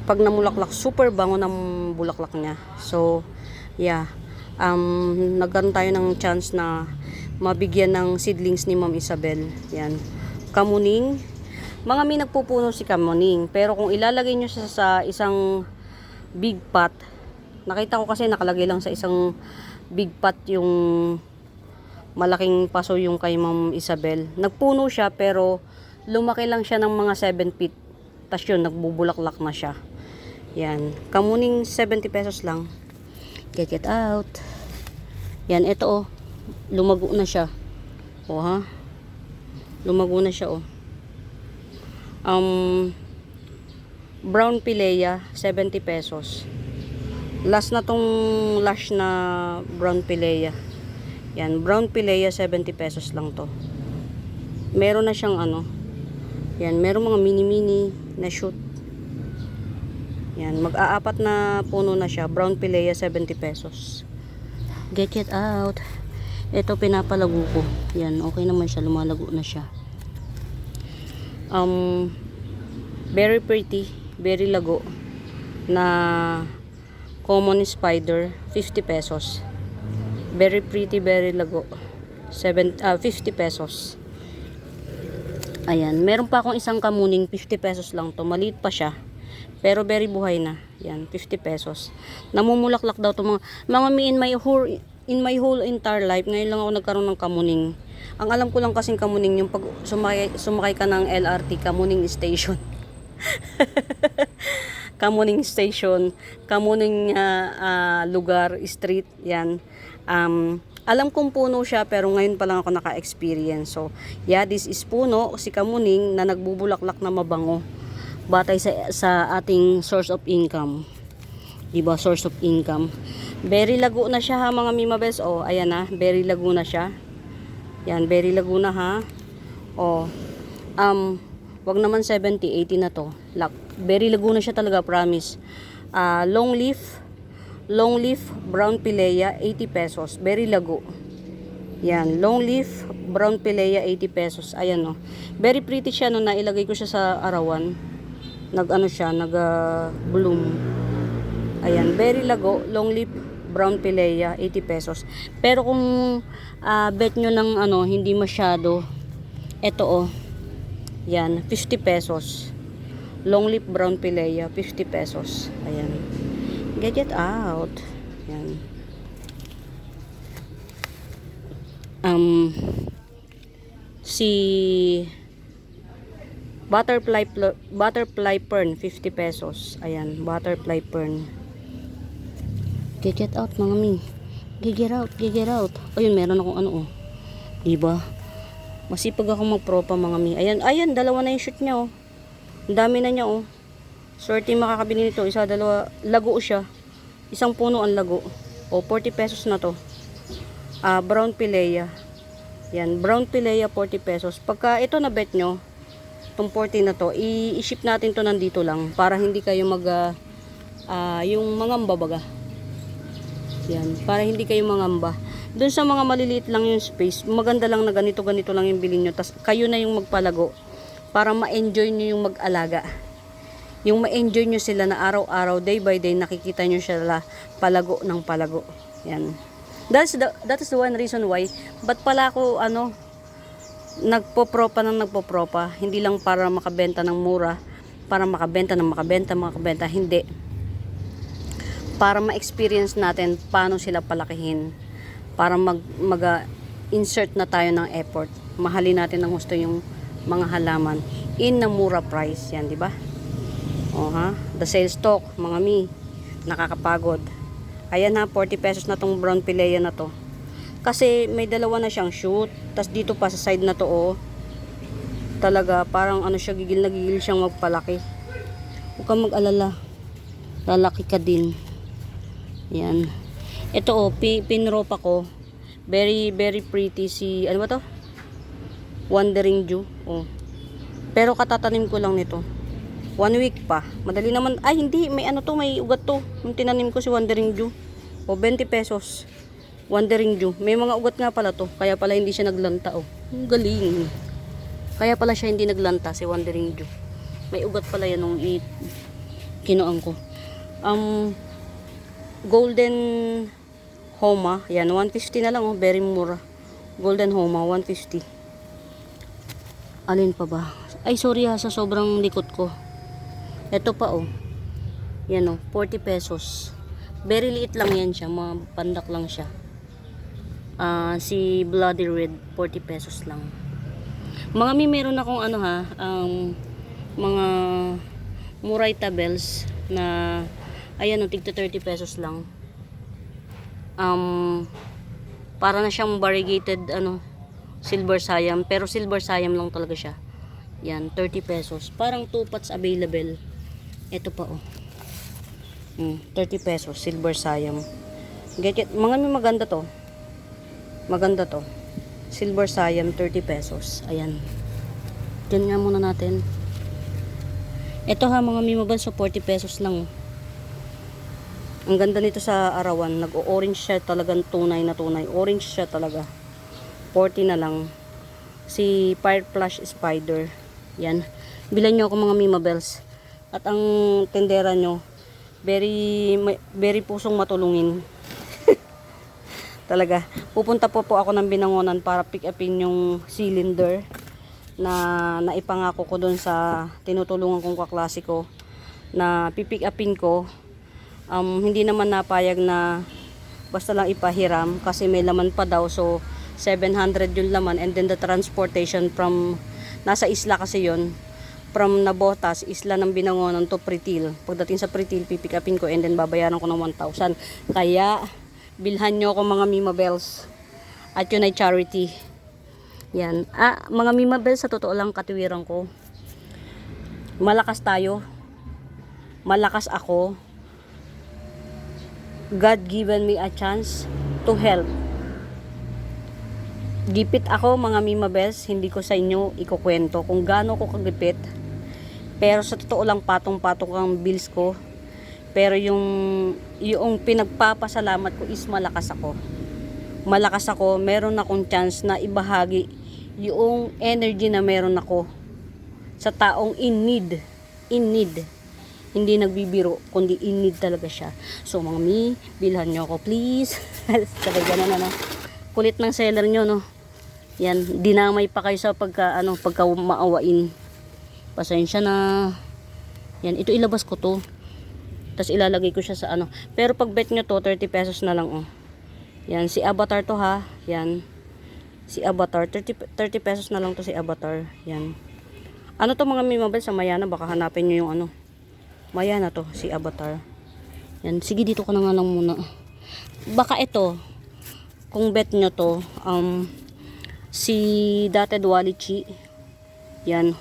Speaker 1: pag namulaklak, super bango ng bulaklak niya. So, yeah. Nagkaroon tayo ng chance na mabigyan ng seedlings ni Ma'am Isabel. Yan. Kamuning. Mga mi, nagpupuno si Kamuning. Pero kung ilalagay nyo siya sa isang big pot, nakita ko kasi nakalagay lang sa isang big pot yung malaking paso yung kay Ma'am Isabel. Nagpuno siya pero lumaki lang siya ng mga 7 feet. Tapos yun, nagbubulaklak na siya. Yan. Kamuning 70 pesos lang. Check it out. Yan, ito oh. Lumago na siya. Oh ha. Lumago na siya oh. Brown Pilea, 70 pesos. Last na tong lush na Brown Pilea. Yan, Brown Pilea, 70 pesos lang to. Meron na siyang ano. Yan, meron mga mini-mini na shoot. Yan, mag-aapat na puno na siya. Brown Pilea, 70 pesos. Get it out. Ito, pinapalago ko. Yan, okay naman siya. Lumalago na siya. Very pretty. Very lago. Na common spider, 50 pesos. Very pretty, very lago. 50 pesos. Ayan. Meron pa akong isang kamuning, 50 pesos lang to. Maliit pa siya. Pero very buhay na. Yan, 50 pesos. Namumulaklak daw to mga me in my whole entire life. Ngayon lang ako nagkaroon ng kamuning. Ang alam ko lang kasing kamuning yung pag sumakay ka ng LRT, Kamuning Station. Kamuning Station, Kamuning lugar, street, yan. Alam kong puno siya pero ngayon pa lang ako naka-experience. So, yeah, this is puno, si Kamuning na nagbubulaklak na mabango. Batay sa ating source of income. Diba, source of income. Very lago na siya ha mga Mimabels. Oh, ayan na, very lago na siya. Yan, very lago na ha. Oh, wag naman 70, 80 na to. Very lago na siya talaga, promise. Long leaf brown pilea, 80 pesos. Very lago. Yan, long leaf brown pilea, 80 pesos. Ayan no. Very pretty siya no, nailagay ko siya sa arawan. Nag-ano siya, nag-bloom. Ayan, berry lago, long leaf, brown pilea, 80 pesos. Pero kung bet nyo ng ano, hindi masyado, eto oh, yan, 50 pesos. Long leaf, brown pilea, 50 pesos. Ayan. Get it out. Ayan. Si butterfly fern, 50 pesos. Ayan, butterfly fern. Get it out, mga mi. Get out. Ayun, meron akong ano oh. Diba? Masipag ako magpropa, mga mi. Ayan, dalawa na yung shoot niya oh. Ang dami na niya oh. Swerte makakabili nito. Isa, dalawa. Lago siya. Isang puno ang lago. O, 40 pesos na to. Brown pilea. Yan, brown pilea, 40 pesos. Pagka ito na bet nyo, itong 40 na to, i-ship natin to nandito lang. Para hindi kayo yung mangamba baga. Yan, para hindi kayo mangamba. Doon sa mga maliliit lang yung space, maganda lang na ganito lang yung bilhin nyo. Tas kayo na yung magpalago. Para ma-enjoy nyo yung mag-alaga. Yung ma-enjoy nyo sila na araw-araw, day by day, nakikita nyo sila palago ng palago. Yan. That is the one reason why, ba't pala ako, nagpopropa. Hindi lang para makabenta ng mura, para makabenta, hindi. Para ma-experience natin paano sila palakihin. Para mag-insert na tayo ng effort. Mahalin natin ng gusto yung mga halaman in na mura price. Yan, di ba? The sales stock, mga mi, nakakapagod. Ayan ha, 40 pesos na tong brown pilea na to. Kasi may dalawa na siyang shoot. Tas dito pa sa side na to oh. Talaga parang ano siya, gigil na gigil siyang magpalaki. Huwag kang mag-alala. Lalaki ka din. Yan. Ito oh, pinropa ko. Very pretty si, ano ba to? Wandering Dew. Oh. Pero katatanim ko lang nito. 1 week pa. Madali naman. Ay, hindi. May ano to. May ugat to. Yung tinanim ko si Wandering Dew. O, 20 pesos. Wandering Dew. May mga ugat nga pala to. Kaya pala hindi siya naglanta. Oh. Ang galing. Kaya pala siya hindi naglanta si Wandering Dew. May ugat pala yan nung kinuan ko. Golden Homa. Yan. 150 na lang. Oh. Very mura. Golden Homa. 150. Alin pa ba? Ay, sorry ha. Sa sobrang likot ko. Ito pa oh. Yan oh, 40 pesos. Very liit lang yan siya, mga pandak lang siya. Si Bloody Red, 40 pesos lang. Mga meron akong ano ha, mga muray tabels na ayan oh, tigta 30 pesos lang. Para na siyang variegated silver siam, pero silver siam lang talaga siya. Yan, 30 pesos. Parang 2 pots available. Ito pa oh. 30 pesos, silver siam. Get it? Mga maganda to. Maganda to. Silver siam, 30 pesos. Ayan. Diyan nga muna natin. Ito ha, mga mimabal sa 40 pesos lang. Ang ganda nito sa arawan. Nag-orange siya talagang tunay na tunay. Orange siya talaga. 40 na lang. Si Fire Flash Spider. Yan. Bilan nyo ako mga mimabels. At ang tendera nyo, very pusong matulungin. Talaga. Pupunta po ako ng Binangonan para pick upin yung cylinder na naipangako ko doon sa tinutulungan kong kaklase ko na pipick upin ko. Hindi naman napayag na basta lang ipahiram kasi may laman pa daw. So 700 yung laman, and then the transportation from nasa isla kasi yon, from Nabotas, isla ng Binangonan to Pritil. Pagdating sa Pritil, pipick upin ko and then babayaran ko ng 1,000. Kaya bilhan nyo ako mga mimabels. At yun ay charity. Yan. Mga mimabels, sa totoo lang katiwiran ko. Malakas tayo. Malakas ako. God given me a chance to help. Gipit ako mga mimabels, hindi ko sa inyo ikukwento kung gaano ko kagipit. Pero sa totoo lang patong-patong ang bills ko. Pero yung pinagpapasalamat ko is malakas ako. Malakas ako, meron akong chance na ibahagi yung energy na meron ako sa taong in need. in need. Hindi nagbibiro, kundi in need talaga siya. So mga mi, bilhan nyo ako please. Sabay ganun ano. Kulit ng seller nyo, no. Yan, dinamay pa kayo sa pagka maawain. Pasensya na. Yan, ito ilabas ko to. Tapos ilalagay ko siya sa ano. Pero pag bet nyo to, 30 pesos na lang, oh. Yan, si Avatar to ha. Yan. Si Avatar, 30 pesos na lang to si Avatar. Yan. Ano to mga mimabel sa Mayana, baka hanapin nyo yung ano. Mayana to, si Avatar. Yan, sige dito ko na nga lang muna. Baka ito, kung bet nyo to, si Dated Walichi. Yan.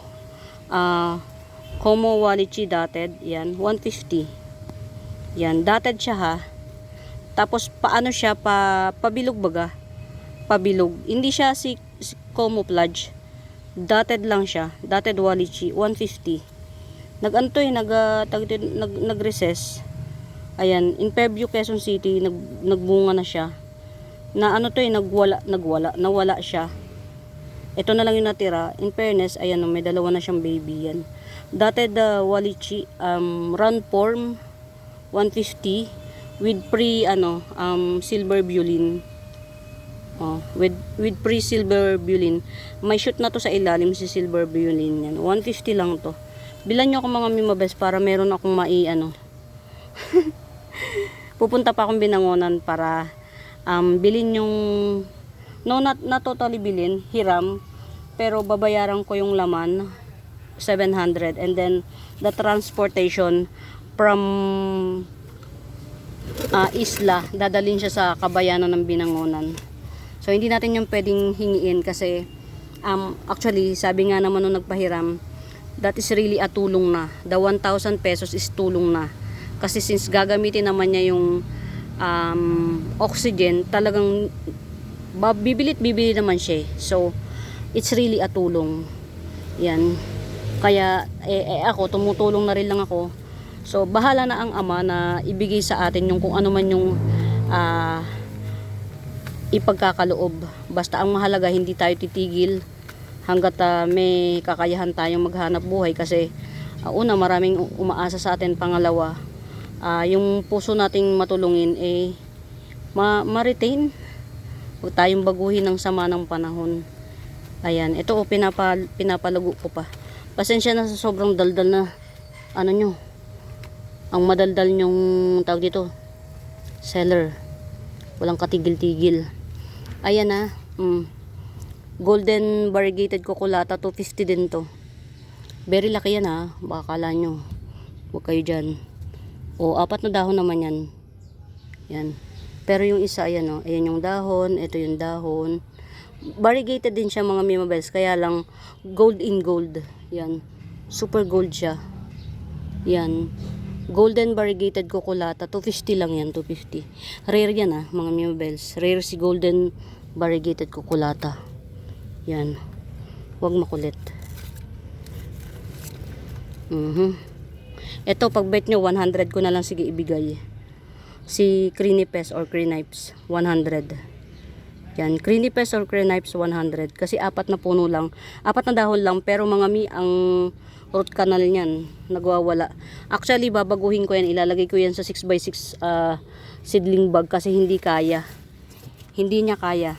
Speaker 1: Como Walichi Dated. Yan, 150. Yan, dated siya ha. Tapos paano siya, pabilog baga. Pabilog. Hindi siya si Como Pludge. Dated lang siya. Dated Walichi, 150. Nag-recess. Ayan, in Fairview, Quezon City, nagbunga na siya. Na ano to nawala siya. Ito na lang yung natira. In fairness, ayan, may dalawa na siyang baby yan. Dated Walichi, run form, 150 with silver bulin. Oh, with pre-silver bulin. May shoot na to sa ilalim si silver bulin yan. 150 lang to. Bilan nyo ako mga mimabes para meron akong pupunta pa akong Binangonan para bilhin yung not totally bilhin, hiram, pero babayaran ko yung laman 700 and then the transportation from isla, dadalhin siya sa kabayanan ng Binangonan. So hindi natin yung pwedeng hingiin kasi actually sabi nga naman nung nagpahiram, that is really a tulong na. The 1,000 pesos is tulong na. Kasi since gagamitin naman niya yung oxygen, talagang bibili naman siya. So, it's really a tulong. Yan. Kaya, ako, tumutulong na rin lang ako. So, bahala na ang ama na ibigay sa atin yung kung ano man yung ipagkakaloob. Basta ang mahalaga, hindi tayo titigil hanggat may kakayahan tayong maghanap buhay kasi una, maraming umaasa sa atin. Pangalawa, yung puso nating matulungin ma-retain. Huwag tayong baguhin ng sama ng panahon. Ayan, ito pinapalago ko pa. Pasensya na sa sobrang daldal na nyo. Ang madaldal nyong tawag dito, seller. Walang katigil-tigil. Ayan na. Golden variegated Cocolata, 250 din to. Very laki yan ha. Baka kala nyo. Huwag kayo dyan. O, 4 na dahon naman yan. Yan. Pero yung isa, ayan o. Ayan yung dahon. Ito yung dahon. Variegated din siya mga mimabels. Kaya lang, gold in gold. Yan. Super gold siya. Yan. Golden variegated Cocolata. 250 lang yan. 250. Rare yan ha, mga mimabels. Rare si golden variegated Cocolata. Yan. Huwag makulit. Ito, pag bet nyo, 100 ko na lang sige ibigay. Si Crinipes or Crinipes, 100. Yan, Crinipes or Crinipes, 100. Kasi 4 na puno lang. 4 na dahon lang. Pero mga ang root canal niyan, nagwawala. Actually, babaguhin ko yan. Ilalagay ko yan sa 6x6 seedling bag kasi hindi kaya. Hindi niya kaya.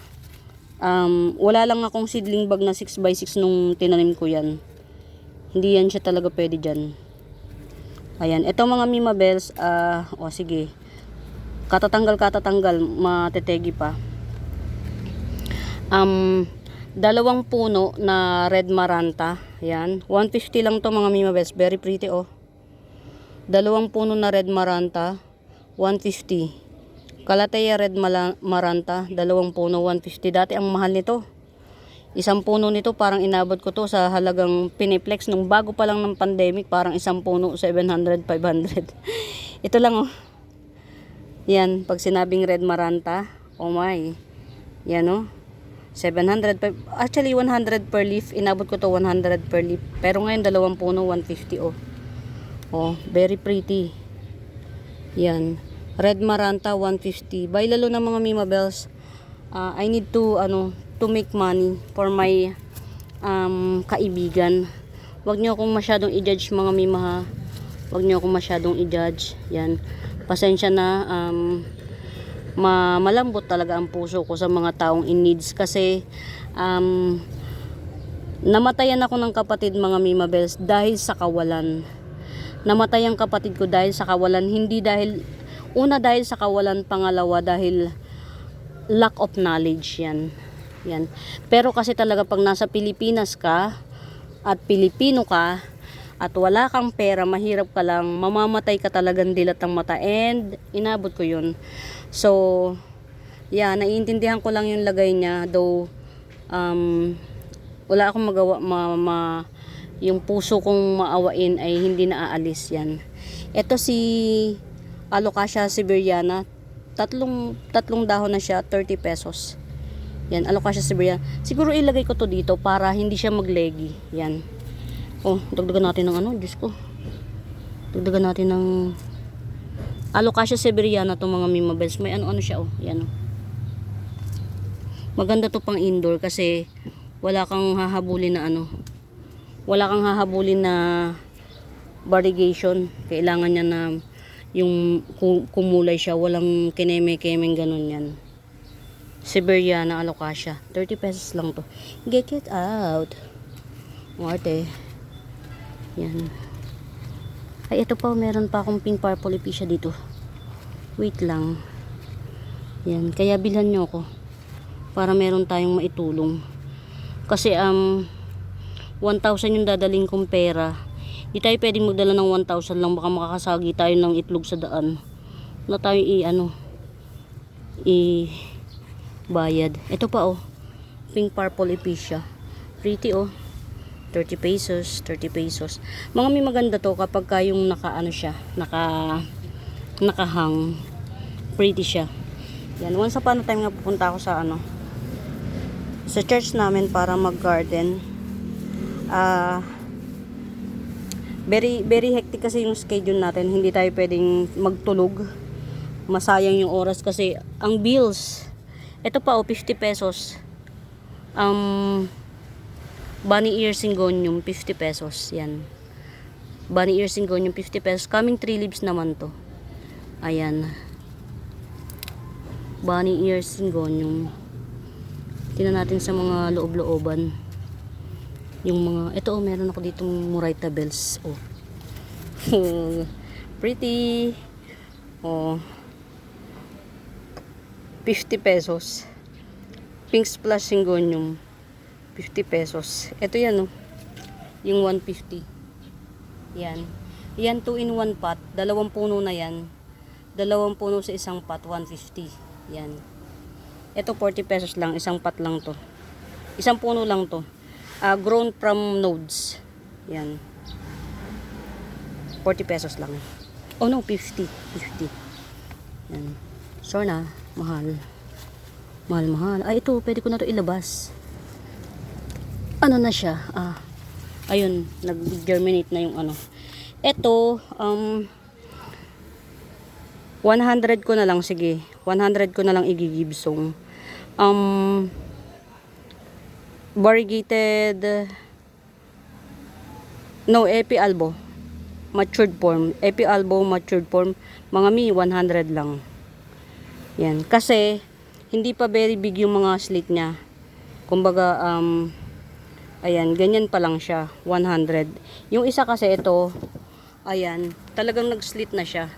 Speaker 1: Wala lang akong seedling bag na 6x6 nung tinanim ko yan. Hindi yan siya talaga pwede dyan. Ayan, ito mga mimabels, sige. Katatanggal, matetegi pa. 2 puno na red maranta. Ayan, 150 lang to mga mimabels. Very pretty, oh. 2 puno na red maranta, 150. Calathea red maranta, 2 puno, 150. Dati ang mahal nito. 1 puno nito, parang inabot ko to sa halagang Piniplex. Nung bago pa lang ng pandemic, parang 1 puno, 700, 500. Ito lang, oh. Yan, pag sinabing red maranta, oh my. Yan, oh. 700, actually 100 per leaf. Inabot ko to 100 per leaf. Pero ngayon, 2 puno, 150, oh. Oh, very pretty. Yan. Red maranta, 150. By lalo na mga mimabels, I need to make money for my kaibigan. Wag niyo akong masyadong i-judge mga mima ha. Wag niyo akong masyadong i-judge. Yan. Pasensya na, malambot talaga ang puso ko sa mga taong in needs kasi namatayan ako ng kapatid mga Mima Bells dahil sa kawalan. Namatay ang kapatid ko dahil sa kawalan, hindi dahil dahil sa kawalan, pangalawa dahil lack of knowledge yan. Yan. Pero kasi talaga pag nasa Pilipinas ka at Pilipino ka at wala kang pera, mahirap ka lang, mamamatay ka talagang dilat ang mata, and inabot ko yun. So, yeah, naiintindihan ko lang yung lagay niya, though wala akong magawa, yung puso kong maawain ay hindi na aalis yan. Ito si Alocasia siberiana, tatlong dahon na siya, 30 pesos. Yan, Alocasia siberiana. Siguro ilagay ko to dito para hindi siya maglegi. Yan. Oh, dagdagan natin ng ano, Diyos ko. Dagdagan natin ng Alocasia siberiana to mga Mima Bells. May ano siya, oh. Yan, oh. Maganda to pang indoor kasi wala kang hahabulin na ano. Wala kang hahabulin na variegation. Kailangan niya na yung kumulay siya, walang kineme-kemeng ganun yan. Siberiana Alocasia, 30 pesos lang to. Get it out. Marte. Yan. Ay, ito pa, meron pa akong pink purple epicea dito. Wait lang. Yan, kaya bilhan nyo ako para meron tayong maitulong. Kasi 1,000 yung dadaling kong pera. Di tayo pwedeng magdala ng 1,000 lang, baka makakasagi tayo ng itlog sa daan. Wala tayo bayad. Ito pa, oh, pink purple epicea. Pretty, oh. 30 pesos, 30 pesos. Mga may maganda to kapag yung nakahang. Pretty siya. Yan, once upon a time nga pupunta ako sa sa church namin para mag-garden. Very hectic kasi yung schedule natin. Hindi tayo pwedeng magtulog. Masayang yung oras kasi ang bills. Ito pa, 50 pesos. Bunny ear syngonium, 50 pesos. Yan. Bunny ear syngonium, 50 pesos. Coming 3 leaves naman to. Ayan. Bunny ear syngonium. Tingnan natin sa mga loob-looban. Yung mga, ito, meron ako ditong Murayta bells. Oh. Pretty. Oh. 50 pesos. Pink splash syngonium, 50 pesos. Ito yan, oh. Yung 150. Yan. Yan 2-in-1 pot. Dalawang puno na yan. Dalawang puno sa isang pot, 150. Yan. Ito 40 pesos lang. Isang pot lang to. Isang puno lang to. Grown from nodes. Yan. 40 pesos lang. Oh no, 50. 50. Yan. Sure na. Mahal. Mahal. Ay, ito. Pwede ko na to ilabas. Ano na siya? Ayun. Nag-germinate na yung ano. Ito, 100 ko na lang. Sige. 100 ko na lang igigibsong. Variegated. No, Epi Albo. Matured form. Epi Albo, matured form. Mga 100 lang. Yan. Kasi, hindi pa very big yung mga slit niya. Kumbaga, ayan, ganyan pa lang siya. 100. Yung isa kasi ito, ayan, talagang nag-slit na siya.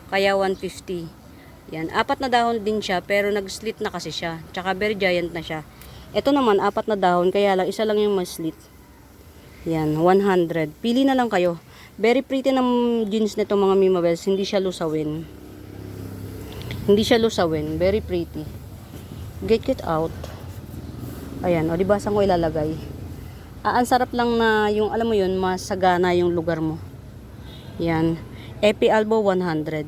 Speaker 1: Kaya 150. Yan. 4 na dahon din siya, pero nag-slit na kasi siya. Tsaka very giant na siya. Ito naman, 4 na dahon, kaya lang, isa lang yung mas-slit. Yan, 100. Pili na lang kayo. Very pretty ng jeans nito mga Mima Bells. Hindi siya lusawin. Hindi siya lusawin. Very pretty. Get it out. Ayan, o diba saan ko ilalagay? Ang sarap lang na yung, alam mo yun, masagana yung lugar mo. Yan. Epi Albo 100.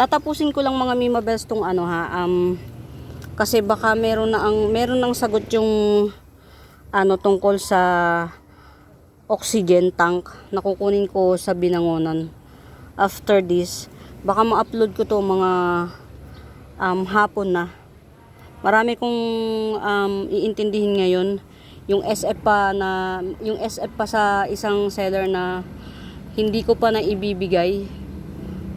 Speaker 1: Tatapusin ko lang mga Mima Bells tong kasi baka meron nang sagot yung tungkol sa oxygen tank na kukunin ko sa Binangonan. After this, baka ma-upload ko to mga hapon na. Marami kong iintindihin ngayon. yung SF pa sa isang seller na hindi ko pa na ibibigay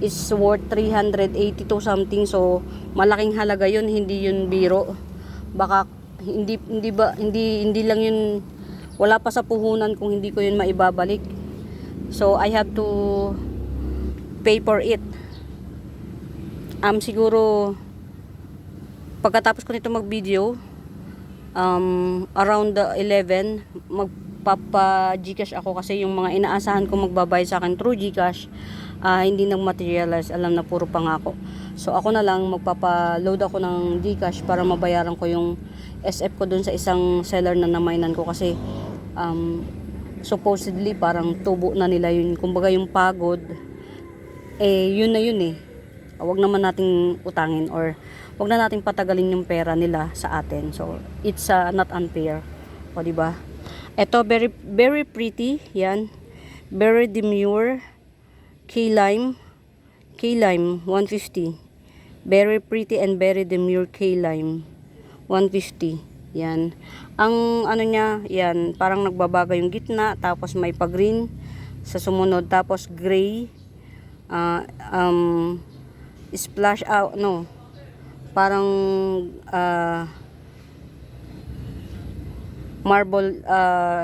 Speaker 1: is worth 382 something. So malaking halaga yun, hindi yun biro. Baka hindi lang yun, wala pa sa puhunan kung hindi ko yun maibabalik. So I have to pay for it. Siguro pagkatapos ko nito mag-video, around 11 magpapa Gcash ako, kasi yung mga inaasahan ko magbabayad sa akin through Gcash, hindi nag-materialize. Alam na puro pangako. So ako na lang magpapa-load ako ng Gcash para mabayaran ko yung SF ko dun sa isang seller na namainan ko, kasi supposedly parang tubo na nila yun. Kumbaga yung pagod, yun na yun eh. Wag naman nating utangin, or wag na nating patagalin yung pera nila sa atin. So it's not unfair, o di ba? Ito very very pretty, yan. Very demure K-lime 150. Very pretty and very demure K-lime 150. Yan. Ang ano niya, yan, parang nagbabaga yung gitna, tapos may pa-green sa sumunod, tapos gray, splash out, no, parang marble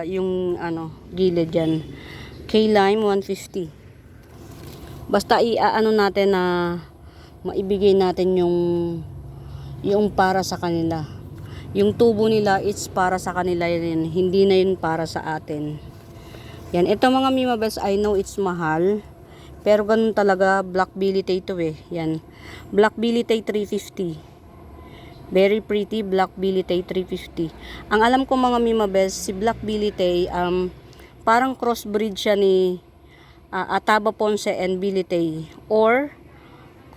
Speaker 1: yung gilid yan. K-lime 150. Basta iaano natin na maibigay natin yung para sa kanila. Yung tubo nila, it's para sa kanila rin, hindi na yun para sa atin. Yan, ito mga Mimabels, I know it's mahal, pero ganun talaga. Black Billy Tay to eh. Yan. Black Billy Tay 350. Very pretty Black Billy Tay 350. Ang alam ko mga Mimabels, si Black Billy Tay, parang crossbreed siya ni Ataba Ponce and Billy Tay. Or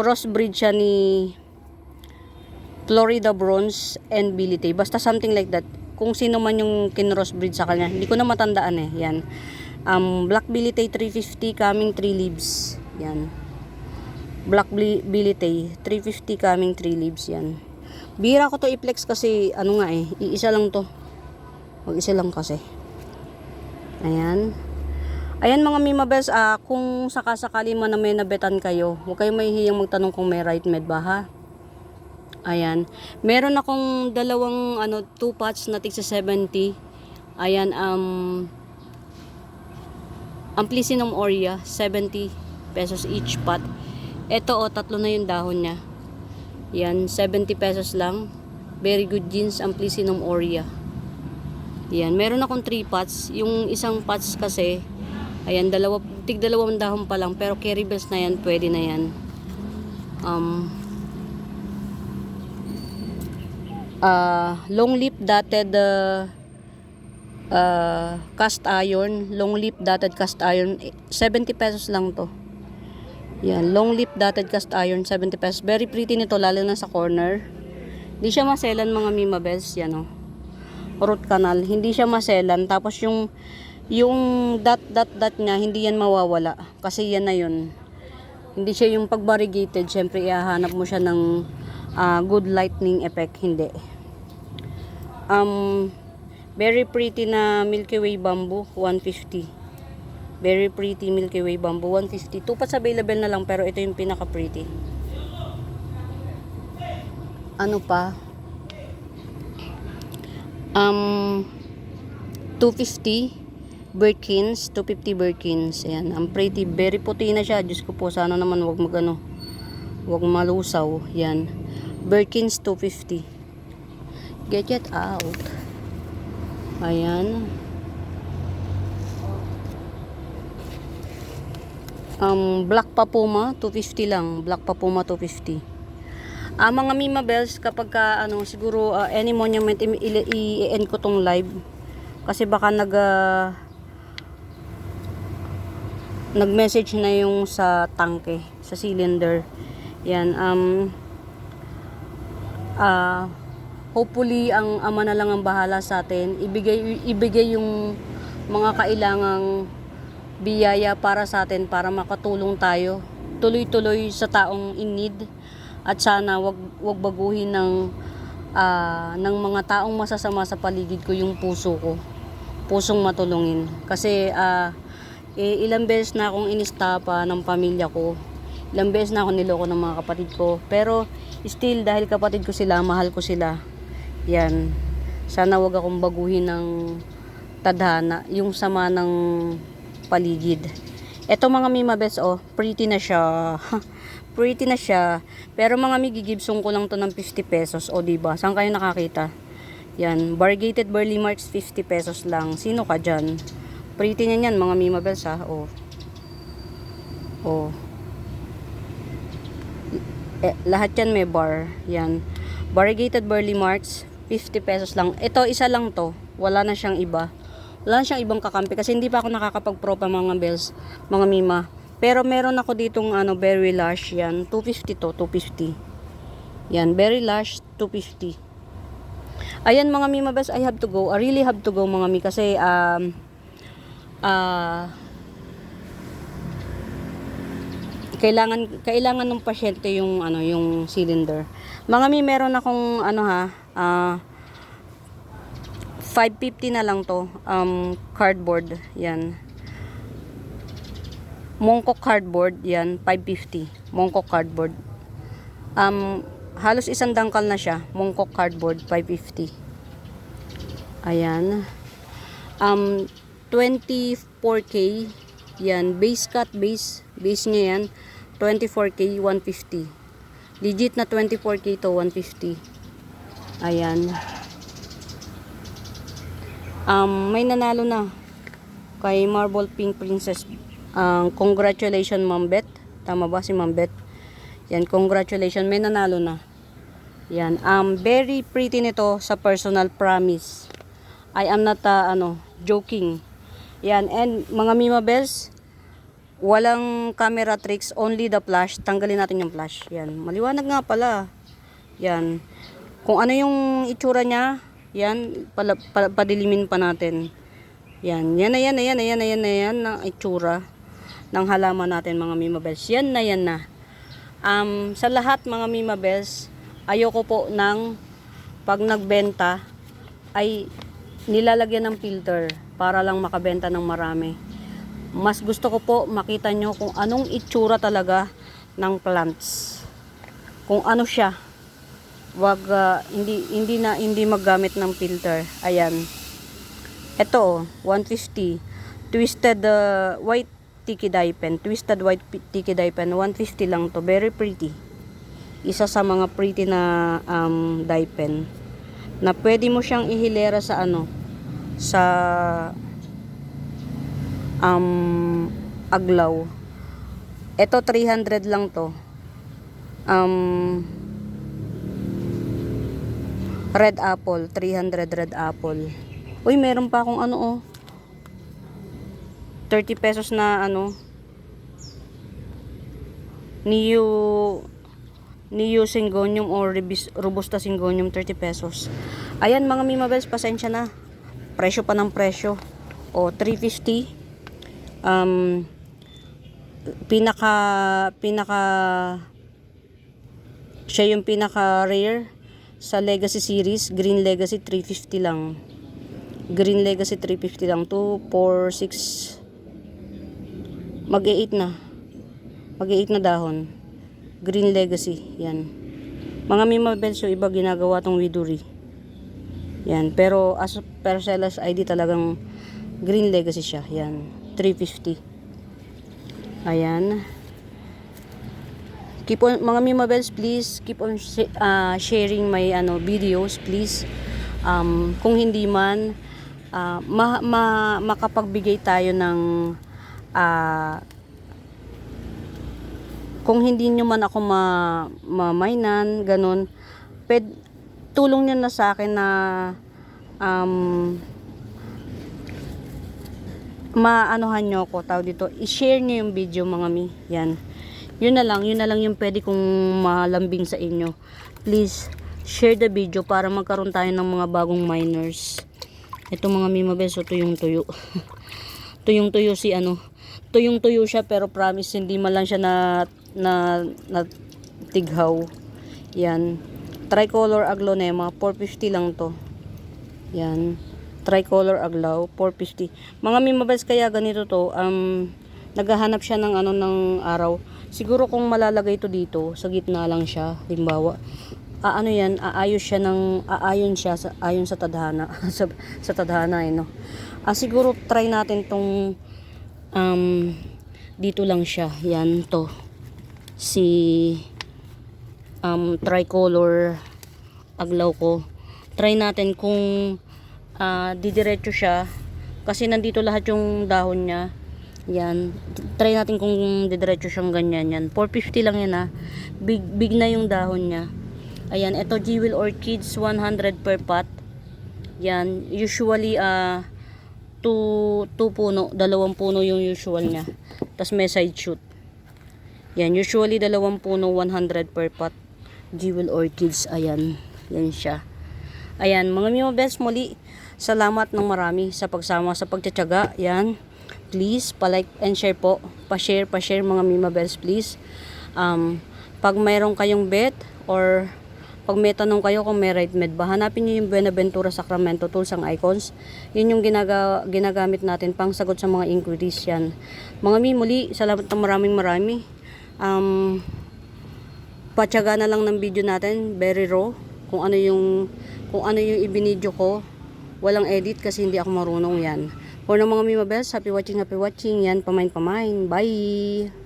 Speaker 1: crossbreed siya ni Florida Bronze and Billy Tay. Basta something like that. Kung sino man yung kinrossbreed sa kanya. Hindi ko na matandaan eh. Yan. Black Billy Tay 350 coming 3 leaves. Yan. Black Billy Tay 350 coming 3 leaves. Yan. Bira ko to i-flex kasi ano nga eh, iisa lang to. Mag-isa lang kasi. Ayan. Ayan mga Mimabels, kung sakasakali man na may nabetan kayo, huwag kayong mahihiyang magtanong kung may right med ba ha. Ayan. Meron akong dalawang 2 pots na tig sa 70. Ayan, Amplicynum aurea, 70 pesos each pot. Ito tatlo na yung dahon niya. Yan, 70 pesos lang. Very good genes, Amplicynum aurea. Yan, meron akong 3 pots. Yung isang pots kasi, ayan, tig dalawang dahon pa lang, pero carry bells na yan, pwede na yan. Long leaf dotted cast iron, long leaf dotted cast iron, 70 pesos lang to. Yan, long leaf dotted cast iron, 70 pesos. Very pretty nito, lalo na sa corner. Hindi siya maselan mga Mimabels, yan root canal, hindi siya maselan. Tapos yung dot niya, hindi yan mawawala, kasi yan na yun. Hindi siya yung pag-variegated, syempre ihahanap mo siya ng good lightning effect, hindi. Very pretty na Milky Way bamboo, 150. Very pretty Milky Way bamboo, 150. 2 pots available na lang, pero ito yung pinaka pretty. Ano pa? 250 Birkins, 250 Birkins. Ayan, ang pretty, very puti na siya. Diyos ko po, sana naman wag malusaw. Yan, Birkins 250. Get it out. Ayan. Black Papuma 250 lang. Black Papuma 250. Mga Mimabels, kapag siguro any monument, i-end ko tong live kasi baka nag-message na yung sa tangke, sa cylinder. Yan. Hopefully ang Ama na lang ang bahala sa atin. Ibigay yung mga kailangang biyaya para sa atin, para makatulong tayo tuloy-tuloy sa taong in need. At sana wag baguhin ng ng mga taong masasama sa paligid ko yung puso ko. Pusong matulungin. Kasi ilang beses na akong inistapa ng pamilya ko. Ilang beses na akong niloko ng mga kapatid ko. Pero still, dahil kapatid ko sila, mahal ko sila. Yan. Sana wag akong baguhin ng tadhana, yung sama ng paligid. Eto mga Mima Bes, pretty na siya. Pretty na siya. Pero mga gigibsong ko lang to ng 50 pesos. O diba? Saan kayo nakakita? Yan. Variegated Burley Marks, 50 pesos lang. Sino ka dyan? Pretty na yan mga Mima Bells ha. Lahat yan may bar. Yan. Variegated Burley Marks, 50 pesos lang. Ito, isa lang to. Wala na siyang iba. Wala na siyang ibang kakampi. Kasi hindi pa ako nakakapag-pro pa mga Bells. Mga Mima. Pero meron ako ditong Berry Lush, yan, 250 to, 250. Yan, Berry Lush, 250. Ayan mga Mima Bes, I have to go. I really have to go mga Mi kasi kailangan ng pasyente yung yung cylinder. Mga Mi, meron akong 550 na lang to, cardboard, yan. Mongkok cardboard, yan, 550. Mongkok cardboard. Halos isang dangkal na siya. Mongkok cardboard, 550. Ayan. 24K. Yan, base cut, base niya yan. 24K, 150. Legit na 24K to 150. Ayan. May nanalo na kay Marble Pink Princess. Congratulations Ma'am Beth. Tama ba si Ma'am Beth? Yan, congratulations, may nanalo na. Yan, very pretty nito sa personal, promise. I am not joking. Yan, and mga Mima Bells, walang camera tricks, only the flash. Tanggalin natin yung flash. Yan, maliwanag nga pala. Yan, kung ano yung itsura niya, yan, padilimin pa natin. Yan na itsura ng halaman natin mga Mima Bells. Yan na. Sa lahat mga Mima Bells, ayoko po ng pag nagbenta ay nilalagyan ng filter para lang makabenta ng marami. Mas gusto ko po makita nyo kung anong itsura talaga ng plants. Kung ano siya. Wag hindi maggamit ng filter. Ayan. Ito, 150. Twisted white tiki dye pen. Twisted white tiki dye pen. 150 lang to. Very pretty. Isa sa mga pretty na dye pen. Na pwede mo siyang ihilera sa sa aglaw. Ito 300 lang to. Red apple. 300 red apple. Uy, meron pa akong 30 pesos na Neo Syngonium or Robusta Syngonium, 30 pesos. Ayan mga Mima Bells, pasensya na. Presyo pa ng presyo. 350. Siya yung pinaka rare sa Legacy series. Green Legacy 350 lang. Green Legacy 350 lang. 2, 4, 6. Mag-8 na. Mag-8 na dahon. Green Legacy. Yan. Mga Mima Bells, yung iba ginagawa tong widuri. Yan. Pero as per seller's ID talagang Green Legacy siya. Yan. 350. Ayan. Keep on, mga Mima Bells, please keep on sharing my videos, please. Kung hindi man makapagbigay tayo ng kung hindi nyo man ako mainan, ganun, tulong nyo na sa akin na maanohan nyo ako, tawag dito, i-share nyo yung video mga Mi. Yan. Yun na lang yung pwede kong malambing sa inyo. Please, share the video para magkaroon tayo ng mga bagong miners. Ito mga Mima Bells, tuyong-tuyo. Tuyong-tuyo si tuyong-tuyo siya, pero promise hindi man lang siya na tighaw. Yan. Tricolor aglonema, 450 lang to. Yan. Tricolor aglaw, 450. Mga mimabels kaya ganito to, naghahanap siya ng ano ng araw. Siguro kung malalagay to dito, sa gitna lang siya, halimbawa. Ano yan, aayon siya sa, ayon sa tadhana. sa tadhana no. Siguro try natin tong dito lang siya. Yan to. Si tricolor aglaw ko. Try natin kung didiretso siya kasi nandito lahat yung dahon niya. Yan, try natin kung didiretso siyang ganyan. Yan, 450 lang yan big na yung dahon niya. Ayan, ito Jewel Orchids, 100 per pot. Yan, usually 2 puno, 2 puno yung usual niya. Tapos may side shoot. Yan, usually 2 puno, 100 per pot. Jewel Orchids, ayan. Yan siya. Ayan, mga mimabels, muli salamat ng marami sa pagsama sa pagtitiyaga. Yan, please pa-like and share po, pa-share mga mimabels please. Pag mayroon kayong bet or pag may tanong kayo kung may right med ba, hanapin niyo yung Buenaventura Sacramento tools ang icons. Yun yung ginagamit natin pang sagot sa mga inquiries yan. Mga muli salamat ng marami. Patyaga na lang ng video natin, very raw, kung ano yung ibinidyo ko. Walang edit kasi hindi ako marunong yan. For ng mga mimabels, happy watching yan, pamain. Bye!